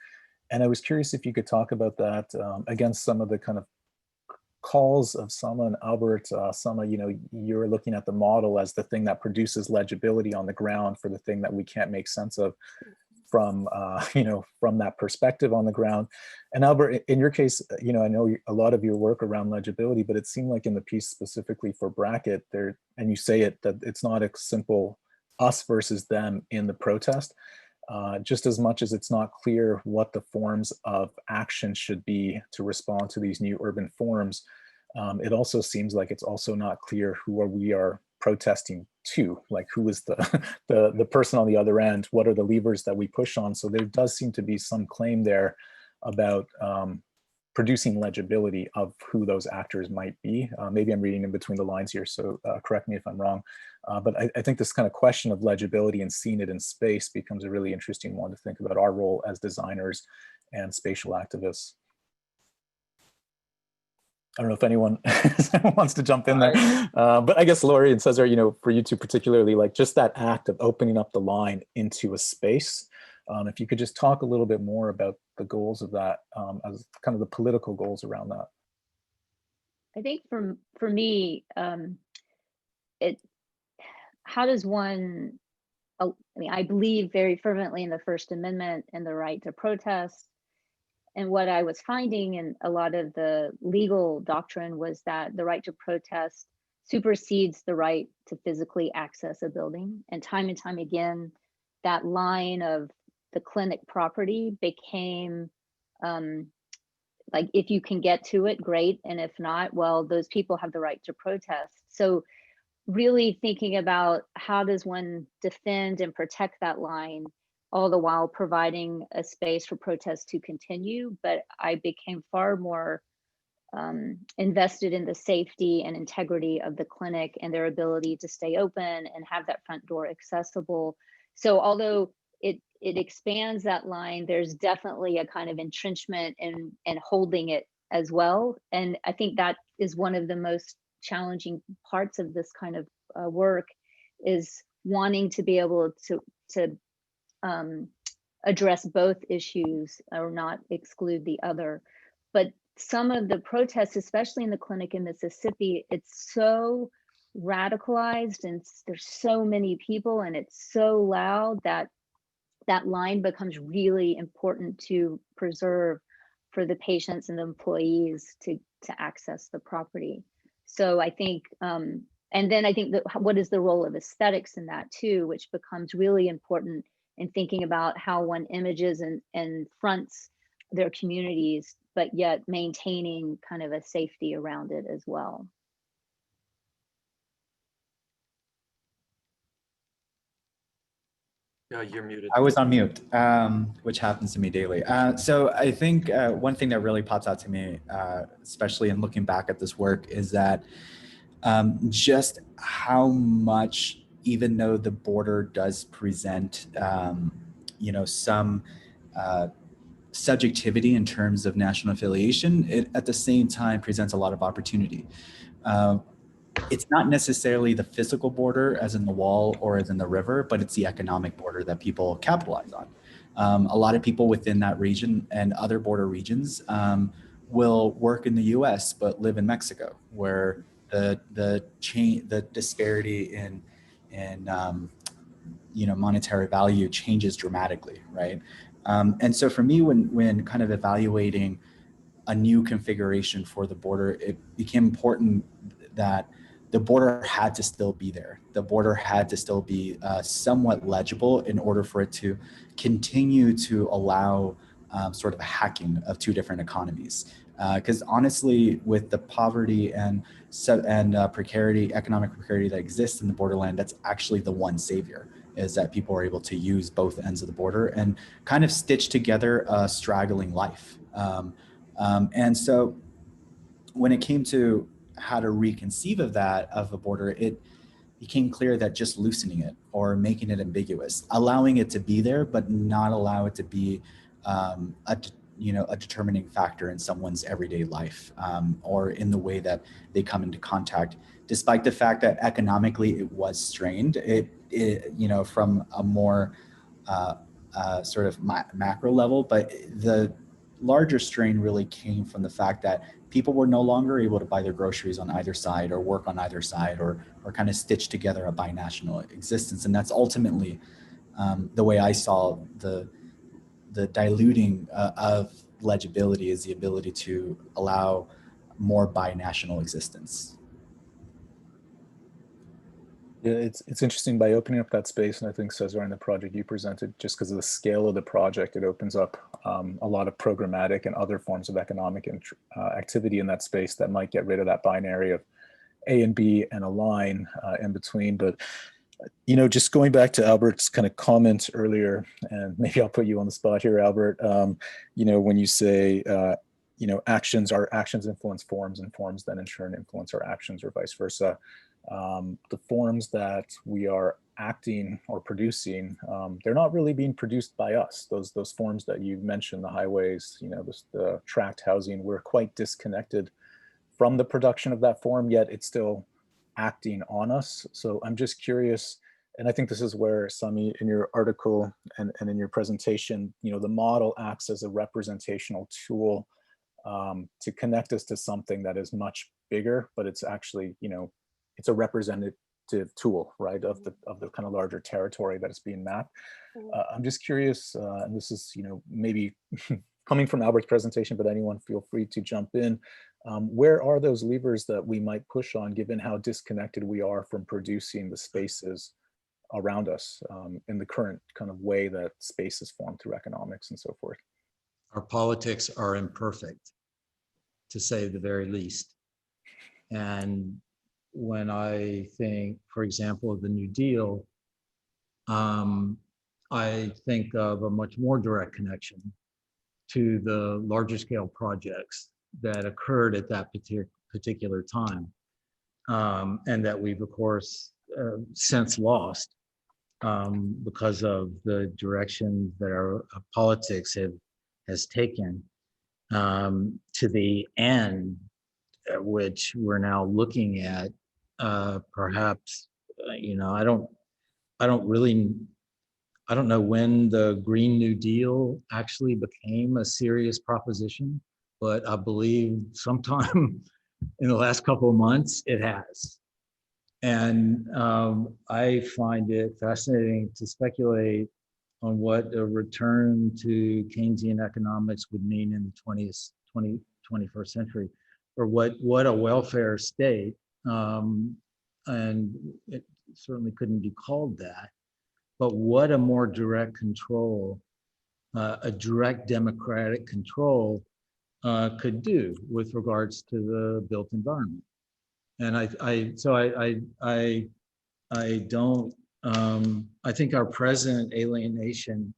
And I was curious if you could talk about that against some of the kind of calls of Samaa and Albert. Samaa, you're looking at the model as the thing that produces legibility on the ground for the thing that we can't make sense of from from that perspective on the ground. And Albert, in your case, I know a lot of your work around legibility, but it seemed like in the piece specifically for Bracket there, and you say it, that it's not a simple us versus them in the protest, just as much as it's not clear what the forms of action should be to respond to these new urban forms. It also seems like it's also not clear who we are protesting to, like who is the person on the other end, what are the levers that we push on. So there does seem to be some claim there about producing legibility of who those actors might be. Maybe I'm reading in between the lines here, so correct me if I'm wrong. But I think this kind of question of legibility and seeing it in space becomes a really interesting one to think about our role as designers and spatial activists. I don't know if anyone wants to jump in there, but I guess Lori and Cesar, for you two particularly, like just that act of opening up the line into a space. If you could just talk a little bit more about the goals of that, as kind of the political goals around that. I think for me, how does one, I believe very fervently in the First Amendment and the right to protest. And what I was finding in a lot of the legal doctrine was that the right to protest supersedes the right to physically access a building. And time again, that line of the clinic property became like, if you can get to it, great. And if not, well, those people have the right to protest. So really thinking about how does one defend and protect that line, all the while providing a space for protests to continue. But I became far more invested in the safety and integrity of the clinic and their ability to stay open and have that front door accessible. So although it expands that line, there's definitely a kind of entrenchment and holding it as well. And I think that is one of the most challenging parts of this kind of work, is wanting to be able to address both issues or not exclude the other. But some of the protests, especially in the clinic in Mississippi, it's so radicalized and there's so many people and it's so loud that that line becomes really important to preserve for the patients and the employees to access the property. So I think, and then I think that what is the role of aesthetics in that too, which becomes really important in thinking about how one images and fronts their communities, but yet maintaining kind of a safety around it as well. You're muted. I was on mute, which happens to me daily. So I think one thing that really pops out to me, especially in looking back at this work, is that just how much, even though the border does present, some subjectivity in terms of national affiliation, it at the same time presents a lot of opportunity. It's not necessarily the physical border as in the wall or as in the river, but it's the economic border that people capitalize on. A lot of people within that region and other border regions will work in the US but live in Mexico, where the disparity in monetary value changes dramatically, right? And so for me, when kind of evaluating a new configuration for the border, it became important that the border had to still be there. The border had to still be somewhat legible in order for it to continue to allow sort of a hacking of two different economies. Because honestly, with the poverty and precarity, economic precarity that exists in the borderland, that's actually the one savior, is that people are able to use both ends of the border and kind of stitch together a straggling life. And so when it came to how to reconceive of that, of a border, it became clear that just loosening it or making it ambiguous, allowing it to be there, but not allow it to be a determining factor in someone's everyday life or in the way that they come into contact, despite the fact that economically it was strained, from a more sort of macro level, but the larger strain really came from the fact that people were no longer able to buy their groceries on either side or work on either side or kind of stitch together a binational existence. And that's ultimately the way I saw the diluting of legibility, is the ability to allow more binational existence. Yeah, it's interesting, by opening up that space, and I think Cesar, in the project you presented, just because of the scale of the project, it opens up a lot of programmatic and other forms of economic activity in that space that might get rid of that binary of A and B and a line in between. But just going back to Albert's kind of comment earlier, and maybe I'll put you on the spot here, Albert. When you say actions influence forms, and forms then in turn influence our actions, or vice versa. The forms that we are acting or producing, they're not really being produced by us. Those forms that you mentioned, the highways, the tract housing, we're quite disconnected from the production of that form, yet it's still acting on us. So I'm just curious, and I think this is where, Samaa, in your article and in your presentation, the model acts as a representational tool to connect us to something that is much bigger, but it's actually, it's a representative tool, right, of the kind of larger territory that is being mapped. I'm just curious, and this is, maybe coming from Albert's presentation, but anyone feel free to jump in. Where are those levers that we might push on, given how disconnected we are from producing the spaces around us in the current kind of way that space is formed through economics and so forth? Our politics are imperfect, to say the very least. And when I think, for example, of the New Deal, I think of a much more direct connection to the larger scale projects that occurred at that particular time, and that we've, of course, since lost because of the direction that our politics has taken, to the end at which we're now looking at. Perhaps, I don't know when the Green New Deal actually became a serious proposition, but I believe sometime in the last couple of months it has. And I find it fascinating to speculate on what a return to Keynesian economics would mean in the 21st century, or what a welfare state, and it certainly couldn't be called that, but what a more direct control, a direct democratic control could do with regards to the built environment. And I think our present alienation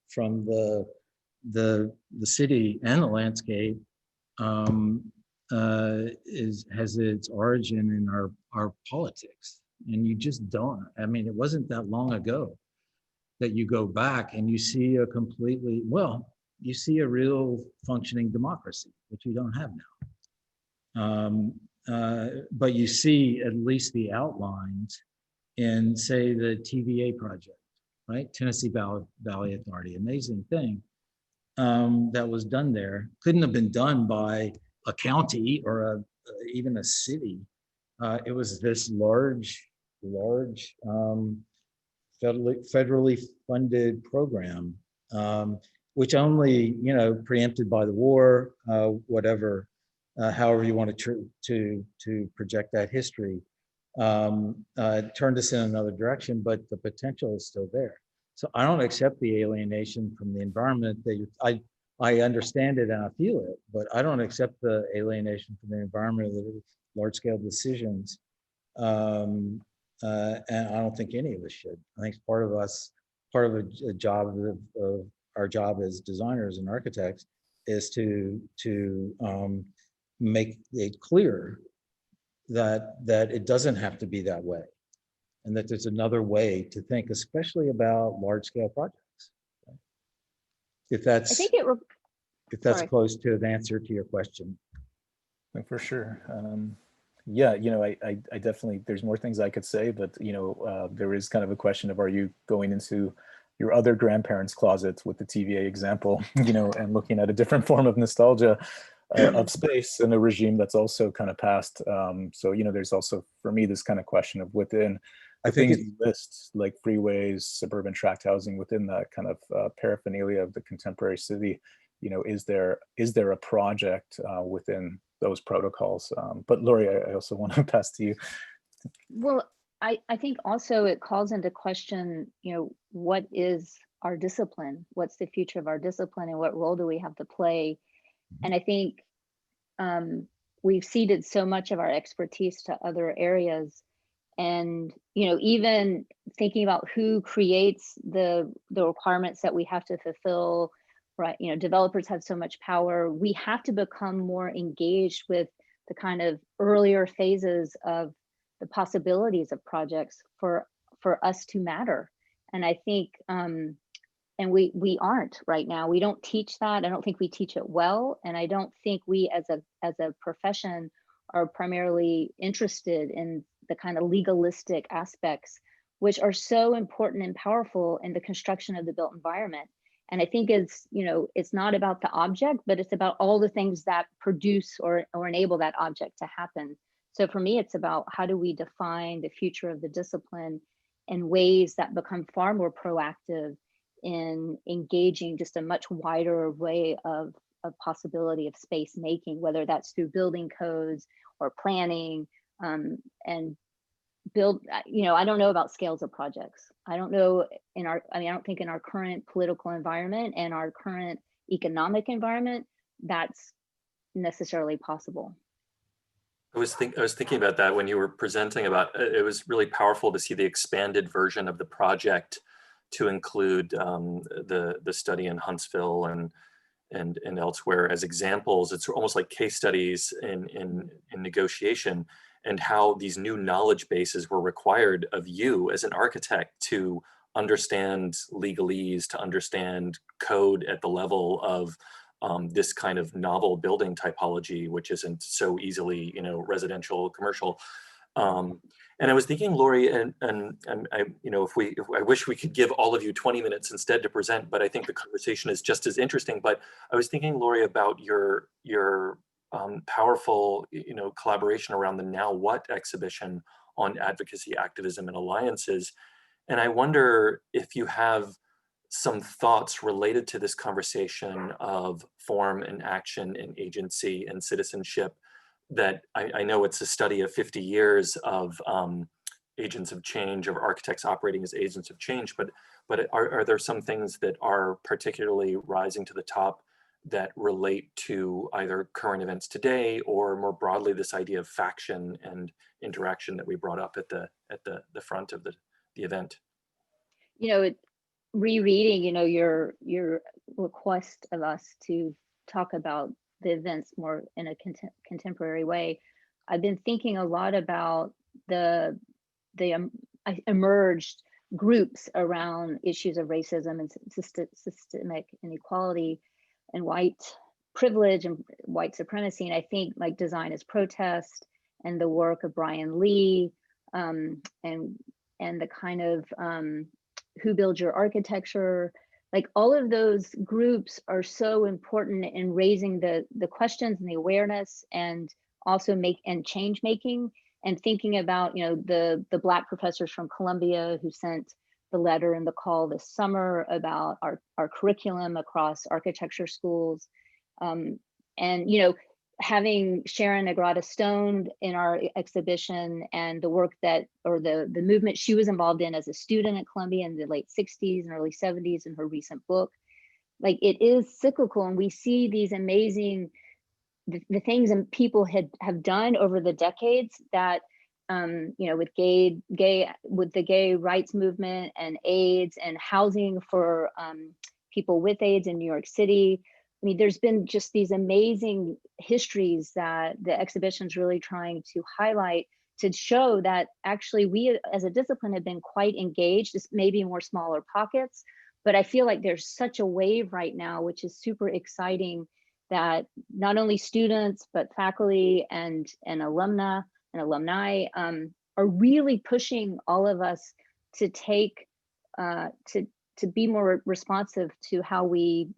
from the city and the landscape has its origin in our politics. And you just don't, I mean, it wasn't that long ago that you go back and you see a completely, well, you see a real functioning democracy, which you don't have now. But you see at least the outlines in, say, the TVA project, right? Tennessee Valley Authority, amazing thing that was done there. Couldn't have been done by a county or even a city. It was this large federally funded program, which only, preempted by the war, whatever, however you want to project that history, turned us in another direction, but the potential is still there. So I don't accept the alienation from the environment that I understand it and I feel it, but I don't accept the alienation from the environment of the large scale decisions. And I don't think any of us should. I think part of a job of our job as designers and architects is to make it clear that it doesn't have to be that way, and that there's another way to think, especially about large scale projects. If that's Sorry. close to an answer to your question. For sure. Yeah, I definitely, there's more things I could say, but there is kind of a question of, are you going into your other grandparents' closets with the TVA example, and looking at a different form of nostalgia of space in a regime that's also kind of passed. So there's also, for me, this kind of question of within the things you list, like freeways, suburban tract housing, within that kind of paraphernalia of the contemporary city, is there a project within those protocols? But Lori, I also want to pass to you. Well, I think also it calls into question, what is our discipline? What's the future of our discipline, and what role do we have to play? And I think we've ceded so much of our expertise to other areas. And, even thinking about who creates the requirements that we have to fulfill, right? Developers have so much power. We have to become more engaged with the kind of earlier phases of the possibilities of projects for us to matter. And I think, and we aren't right now. We don't teach that. I don't think we teach it well. And I don't think we as a profession are primarily interested in the kind of legalistic aspects, which are so important and powerful in the construction of the built environment. And I think it's not about the object, but it's about all the things that produce or enable that object to happen. So for me, it's about how do we define the future of the discipline in ways that become far more proactive in engaging just a much wider array of possibility of space making, whether that's through building codes or planning, and build, I don't know about scales of projects. I don't know I don't think in our current political environment and our current economic environment, that's necessarily possible. I was thinking about that when you were presenting about, it was really powerful to see the expanded version of the project to include the study in Huntsville and elsewhere as examples. It's almost like case studies in negotiation, and how these new knowledge bases were required of you as an architect to understand legalese, to understand code at the level of this kind of novel building typology, which isn't so easily, residential, commercial. And I was thinking, Lori, and I, I wish we could give all of you 20 minutes instead to present, but I think the conversation is just as interesting. But I was thinking, Lori, about your powerful, collaboration around the Now What exhibition on advocacy, activism, and alliances. And I wonder if you have some thoughts related to this conversation of form and action and agency and citizenship, that I know it's a study of 50 years of agents of change, or architects operating as agents of change, but are there some things that are particularly rising to the top that relate to either current events today, or more broadly this idea of faction and interaction that we brought up at the front of the event? You know, rereading, you know, your request of us to talk about the events more in a contemporary way, I've been thinking a lot about the emerged groups around issues of racism and systemic inequality and white privilege and white supremacy. And I think like Design as Protest and the work of Brian Lee, and the kind of Who Builds Your Architecture, like all of those groups are so important in raising the questions and the awareness, and also change making, and thinking about, you know, the Black professors from Columbia who sent the letter and the call this summer about our curriculum across architecture schools. And, you know, having Sharon Agrada Stone in our exhibition, and the work that, or the movement she was involved in as a student at Columbia in the late 60s and early 70s in her recent book, like it is cyclical, and we see these amazing, the things and people have done over the decades that, you know, with the gay rights movement and AIDS and housing for people with AIDS in New York City. I mean, there's been just these amazing histories that the exhibition's really trying to highlight, to show that actually we as a discipline have been quite engaged, just maybe in more smaller pockets. But I feel like there's such a wave right now, which is super exciting, that not only students, but faculty and alumni are really pushing all of us to take, to be more responsive to how we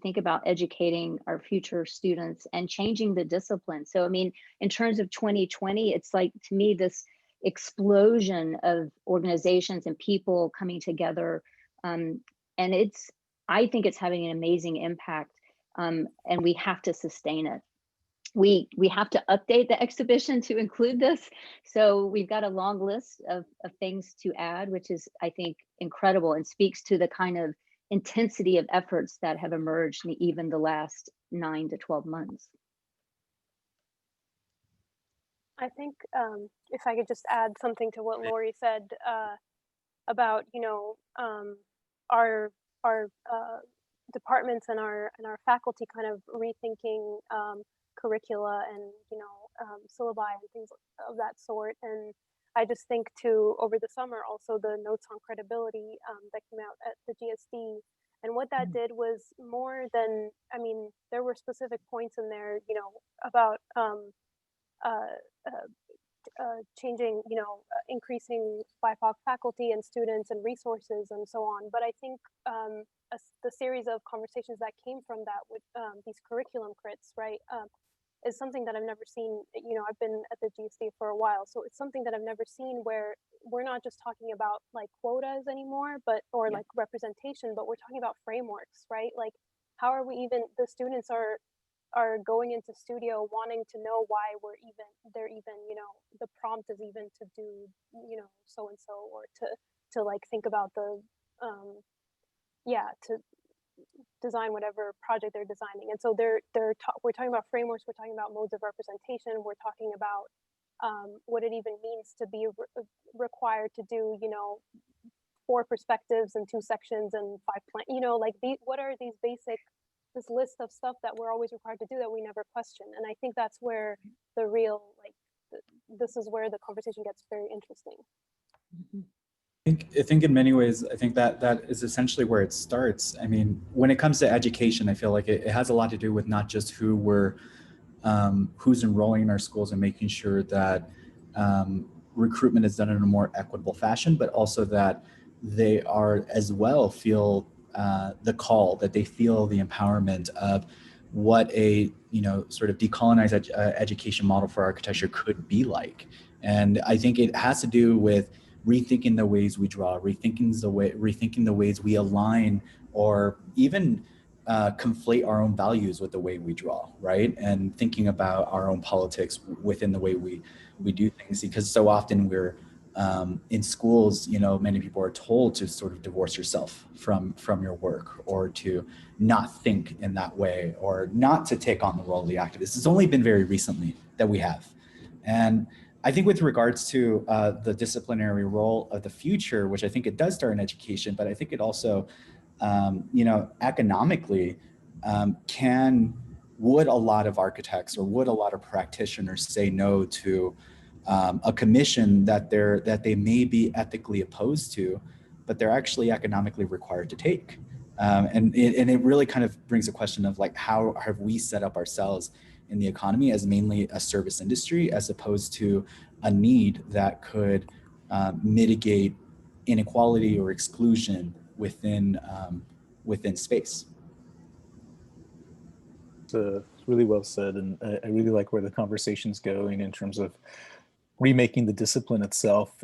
think about educating our future students and changing the discipline. So, I mean, in terms of 2020, it's like, to me, this explosion of organizations and people coming together. And I think it's having an amazing impact, and we have to sustain it. We have to update the exhibition to include this. So we've got a long list of things to add, which is, I think, incredible, and speaks to the kind of intensity of efforts that have emerged in even the last 9 to 12 months. I think if I could just add something to what Lori said about, you know, our departments and our faculty kind of rethinking curricula and, you know, syllabi and things of that sort. And I just think too, over the summer, also the notes on credibility that came out at the GSD. And what that did was more than, I mean, there were specific points in there, you know, about changing, you know, increasing BIPOC faculty and students and resources and so on. But I think the series of conversations that came from that with these curriculum crits, right, is something that I've never seen. You know, I've been at the GSD for a while, so it's something that I've never seen, where we're not just talking about like quotas anymore, or like representation, but we're talking about frameworks, right? Like, how are we even, the students are going into studio wanting to know why they're even, you know, the prompt is even to do, you know, so and so, or to like think about the to design whatever project they're designing. And so we're talking about frameworks, we're talking about modes of representation, we're talking about what it even means to be required to do, you know, 4 perspectives and 2 sections and 5 plans, you know, like what are these basic, this list of stuff that we're always required to do that we never question. And I think that's where the real, like, this is where the conversation gets very interesting. I think in many ways, I think that is essentially where it starts. I mean, when it comes to education, I feel like it has a lot to do with not just who's enrolling in our schools and making sure that recruitment is done in a more equitable fashion, but also that they are as well feel the call, that they feel the empowerment of what a, you know, sort of decolonized education model for architecture could be like. And I think it has to do with rethinking the ways we draw, rethinking the ways we align, or even conflate our own values with the way we draw, right? And thinking about our own politics within the way we do things, because so often we're in schools, many people are told to sort of divorce yourself from your work, or to not think in that way, or not to take on the role of the activist. It's only been very recently that we have. And I think with regards to the disciplinary role of the future, which I think it does start in education, but I think it also, economically, would a lot of architects or would a lot of practitioners say no to a commission that they may be ethically opposed to, but they're actually economically required to take? And it really kind of brings a question of like, how have we set up ourselves in the economy as mainly a service industry, as opposed to a need that could mitigate inequality or exclusion within space. It's really well said, and I really like where the conversation's going in terms of remaking the discipline itself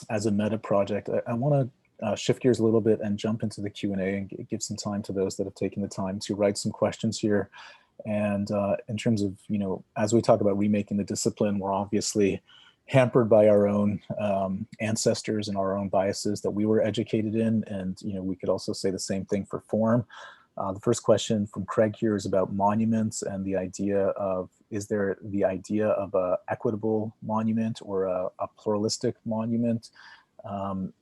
as a meta project. I want to shift gears a little bit and jump into the Q&A and give some time to those that have taken the time to write some questions here. And in terms of, as we talk about remaking the discipline, we're obviously hampered by our own ancestors and our own biases that we were educated in. And, we could also say the same thing for form. The first question from Craig here is about monuments and the idea of, is there the idea of a equitable monument or a pluralistic monument? And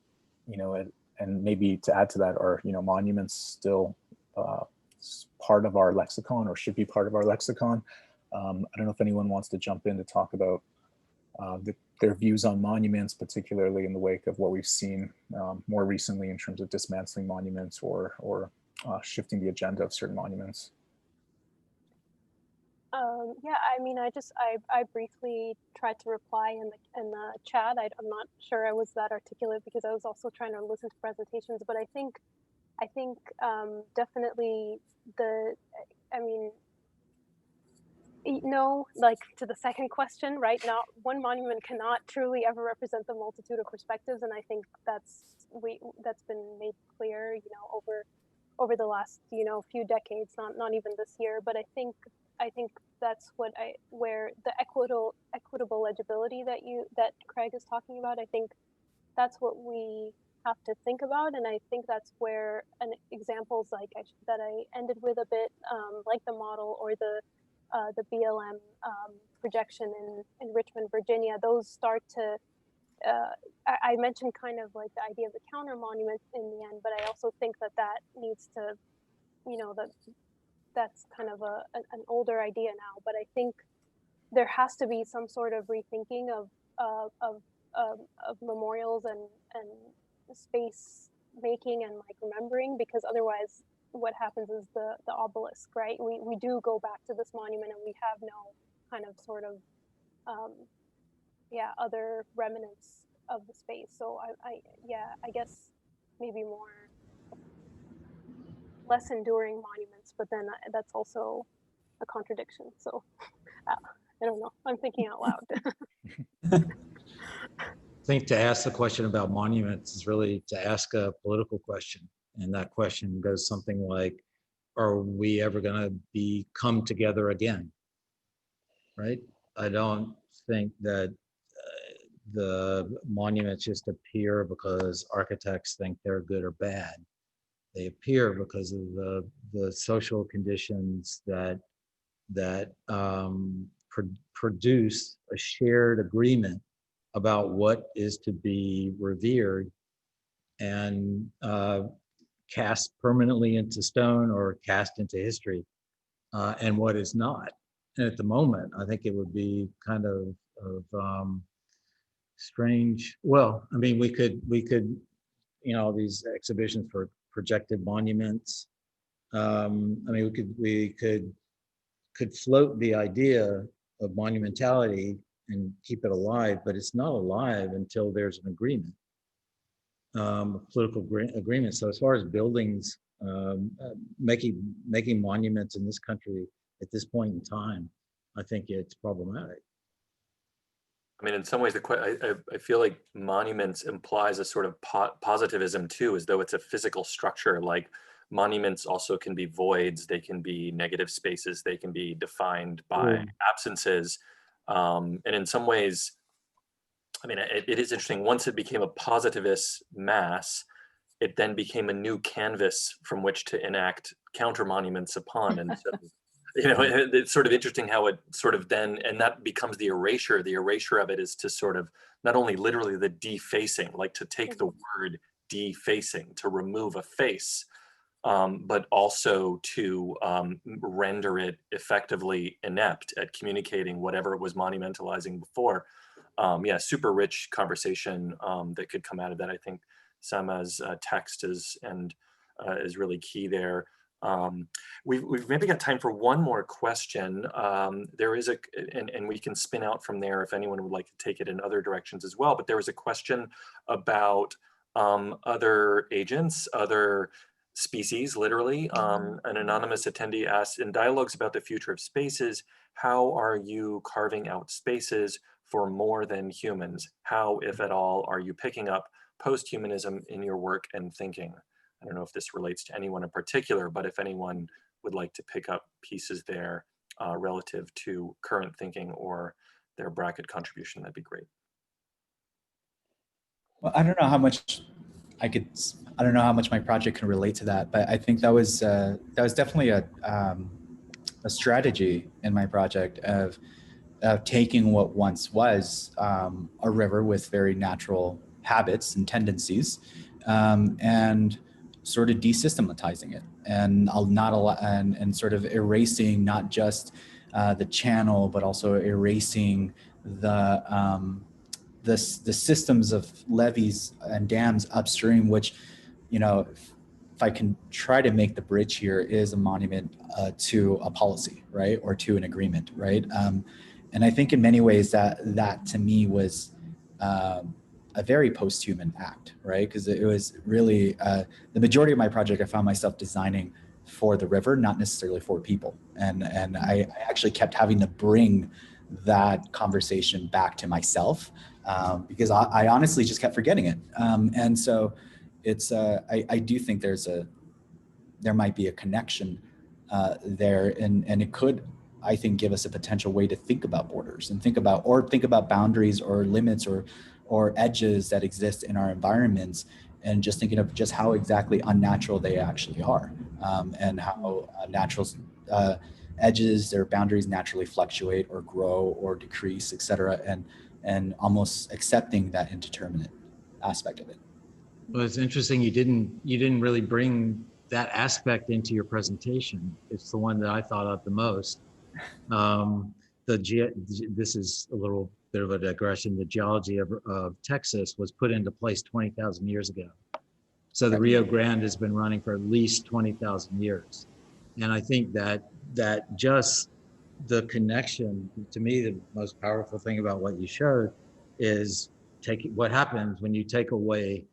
maybe to add to that, are monuments still part of our lexicon, or should be part of our lexicon? I don't know if anyone wants to jump in to talk about their views on monuments, particularly in the wake of what we've seen more recently in terms of dismantling monuments or shifting the agenda of certain monuments. Yeah, I mean, I briefly tried to reply in the chat. I'm not sure I was that articulate because I was also trying to listen to presentations, but I think definitely like to the second question, right? Not one monument cannot truly ever represent the multitude of perspectives, and I think that's been made clear, over the last few decades, not even this year. But I think that's where the equitable legibility that Craig is talking about, I think that's what we have to think about. And I think that's where examples like that I ended with a bit, like the model or the BLM projection in Richmond, Virginia, those start to, I mentioned kind of like the idea of the counter monument in the end, but I also think that needs to, that's kind of an older idea now. But I think there has to be some sort of rethinking of memorials and space making and like remembering, because otherwise what happens is the obelisk, right? We do go back to this monument and we have no kind of sort of other remnants of the space. So I guess maybe less enduring monuments, but then that's also a contradiction. So I don't know, I'm thinking out loud. I think to ask the question about monuments is really to ask a political question. And that question goes something like, are we ever going to come together again? Right? I don't think that the monuments just appear because architects think they're good or bad. They appear because of the social conditions that produce a shared agreement about what is to be revered and cast permanently into stone or cast into history, and what is not. And at the moment, I think it would be kind of strange. Well, I mean, we could, these exhibitions for projected monuments. I mean, we could float the idea of monumentality and keep it alive, but it's not alive until there's an agreement, political agreement. So as far as buildings, making monuments in this country at this point in time, I think it's problematic. I mean, in some ways, I feel like monuments implies a sort of positivism too, as though it's a physical structure. Like monuments also can be voids, they can be negative spaces, they can be defined by absences. And in some ways, I mean, it is interesting. Once it became a positivist mass, it then became a new canvas from which to enact counter monuments upon. And so, you know, it's sort of interesting how it sort of then, and that becomes the erasure. The erasure of it is to sort of not only literally the defacing, like to take the word defacing, to remove a face, but also to render it effectively inept at communicating whatever it was monumentalizing before. Yeah, super rich conversation that could come out of that. I think Samaa's text is really key there. We've maybe got time for one more question. There is and we can spin out from there if anyone would like to take it in other directions as well, but there was a question about other agents, other species, literally. An anonymous attendee asked, in dialogues about the future of spaces, how are you carving out spaces for more than humans? How, if at all, are you picking up post-humanism in your work and thinking? I don't know if this relates to anyone in particular, but if anyone would like to pick up pieces there relative to current thinking or their bracket contribution, that'd be great. Well, I don't know how much I don't know how much my project can relate to that, but I think that was definitely a strategy in my project of taking what once was a river with very natural habits and tendencies, and sort of desystematizing it, and and sort of erasing not just the channel, but also erasing the systems of levees and dams upstream, which, you know, if I can try to make the bridge here, is a monument to a policy, right, or to an agreement, right? And I think in many ways that to me was a very post-human act, right? Because it was really the majority of my project, I found myself designing for the river, not necessarily for people, and I actually kept having to bring that conversation back to myself because I honestly just kept forgetting it, and so it's I do think there might be a connection there, and it could, I think, give us a potential way to think about borders and think about boundaries or limits or edges that exist in our environments, and just thinking of just how exactly unnatural they actually are, and how natural edges, their boundaries naturally fluctuate or grow or decrease, et cetera, and almost accepting that indeterminate aspect of it. Well, it's interesting you didn't really bring that aspect into your presentation. It's the one that I thought of the most. This is a little bit of a digression. The geology of Texas was put into place 20,000 years ago. So the Rio Grande has been running for at least 20,000 years. And I think that just the connection, to me, the most powerful thing about what you showed is what happens when you take away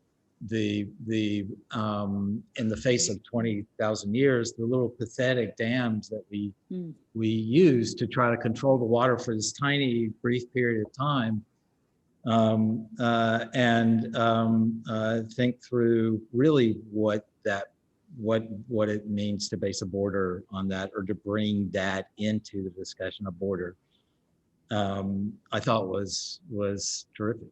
in the face of 20,000 years, the little pathetic dams that we use to try to control the water for this tiny brief period of time, and think through really what it means to base a border on that, or to bring that into the discussion of border, I thought was terrific.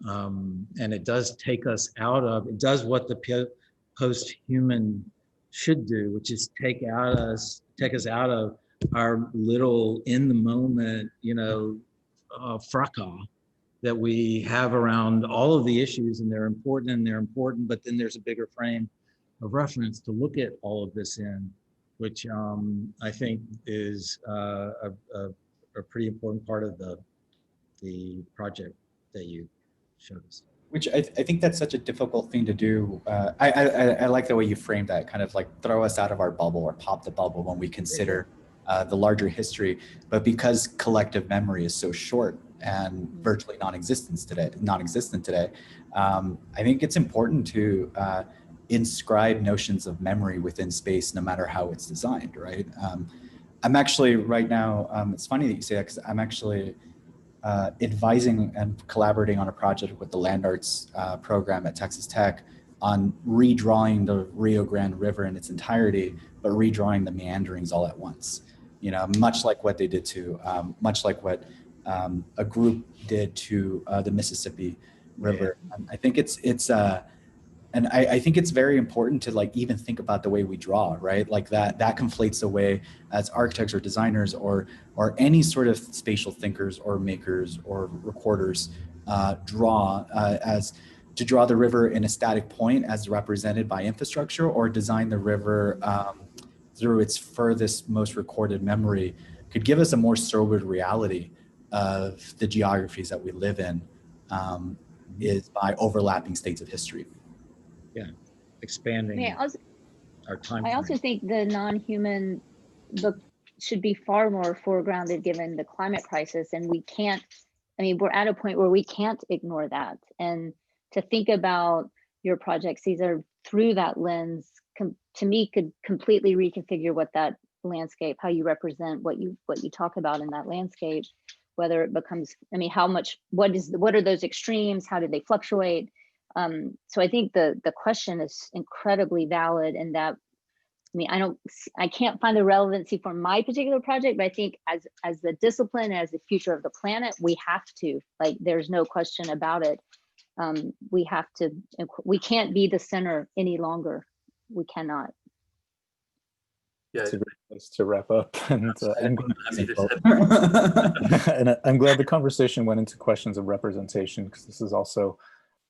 And it does take us it does what the post-human should do, which is take us out of our little in the moment, fracas that we have around all of the issues, and they're important, but then there's a bigger frame of reference to look at all of this in, which I think is a pretty important part of the project that you showed us. Which I think that's such a difficult thing to do. I like the way you framed that, kind of like throw us out of our bubble or pop the bubble when we consider the larger history. But because collective memory is so short and virtually non-existent today, I think it's important to inscribe notions of memory within space, no matter how it's designed, right? I'm actually right now, it's funny that you say that, because I'm actually advising and collaborating on a project with the Land Arts program at Texas Tech on redrawing the Rio Grande River in its entirety, but redrawing the meanderings all at once. Much like what they did to, much like what a group did to the Mississippi River. I think and I think it's very important to like even think about the way we draw, right? Like that conflates the way as architects or designers or any sort of spatial thinkers or makers or recorders draw as to draw the river in a static point as represented by infrastructure, or design the river through its furthest most recorded memory could give us a more sober reality of the geographies that we live in, is by overlapping states of history. Yeah, expanding our time. I also think the non-human look should be far more foregrounded given the climate crisis, and we can't, I mean, we're at a point where we can't ignore that. And to think about your project, Cesar, through that lens, to me, could completely reconfigure what that landscape, how you represent what you talk about in that landscape, whether it becomes, I mean, how much, what are those extremes? How do they fluctuate? So I think the question is incredibly valid, and that, I mean, I can't find the relevancy for my particular project, but I think as the discipline, as the future of the planet, we have to, like, there's no question about it. We have to, we can't be the center any longer. We cannot. Yeah. It's a great place to wrap up. And I'm glad the conversation went into questions of representation, because this is also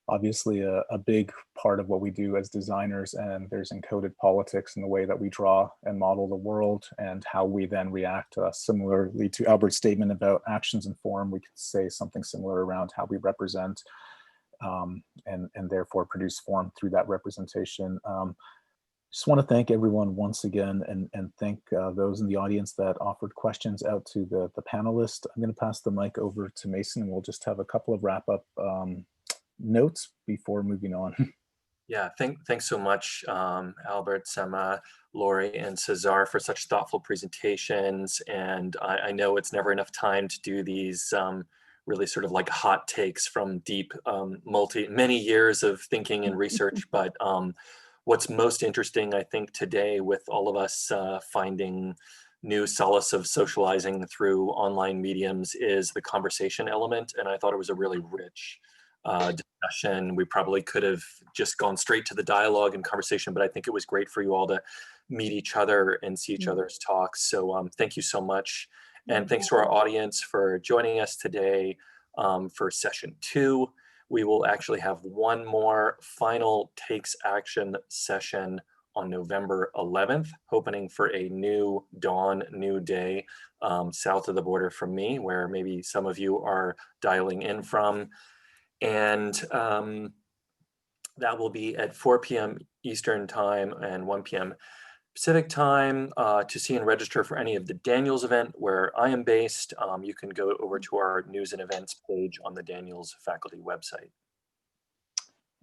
obviously a big part of what we do as designers, and there's encoded politics in the way that we draw and model the world and how we then react. Similarly to Albert's statement about actions and form, we could say something similar around how we represent and therefore produce form through that representation. Just want to thank everyone once again, and thank those in the audience that offered questions out to the panelists. I'm going to pass the mic over to Mason, and we'll just have a couple of wrap-up notes before moving on. Yeah, thanks so much, Albert, Samaa, Lori, and Cesar, for such thoughtful presentations. And I know it's never enough time to do these really sort of like hot takes from deep, many years of thinking and research. But what's most interesting, I think, today, with all of us finding new solace of socializing through online mediums, is the conversation element. And I thought it was a really rich discussion. We probably could have just gone straight to the dialogue and conversation, but I think it was great for you all to meet each other and see each other's talks. So thank you so much. And thanks to our audience for joining us today for session 2. We will actually have one more final takes action session on November 11th, hoping for a new dawn, new day south of the border from me, where maybe some of you are dialing in from. And that will be at 4 p.m. Eastern time and 1 p.m. Pacific time. To see and register for any of the Daniels event where I am based, you can go over to our news and events page on the Daniels faculty website.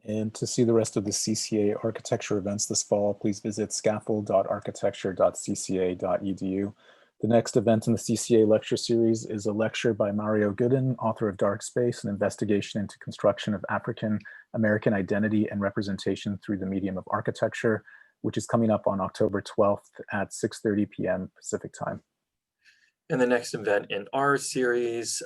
And to see the rest of the CCA architecture events this fall, please visit scaffold.architecture.cca.edu. The next event in the CCA lecture series is a lecture by Mario Gooden, author of Dark Space, an investigation into construction of African American identity and representation through the medium of architecture, which is coming up on October 12th at 6:30 p.m. Pacific time. And the next event in our series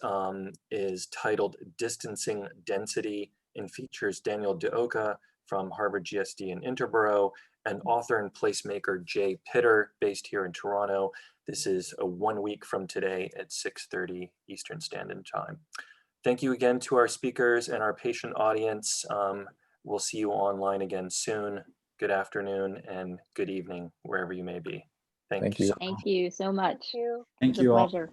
is titled Distancing Density, and features Daniel DeOka from Harvard GSD in Interborough, and author and placemaker Jay Pitter, based here in Toronto. This is 1 week from today at 6:30 Eastern Standard Time. Thank you again to our speakers and our patient audience. We'll see you online again soon. Good afternoon and good evening, wherever you may be. Thank you. Thank you so much. Thank you all. Pleasure.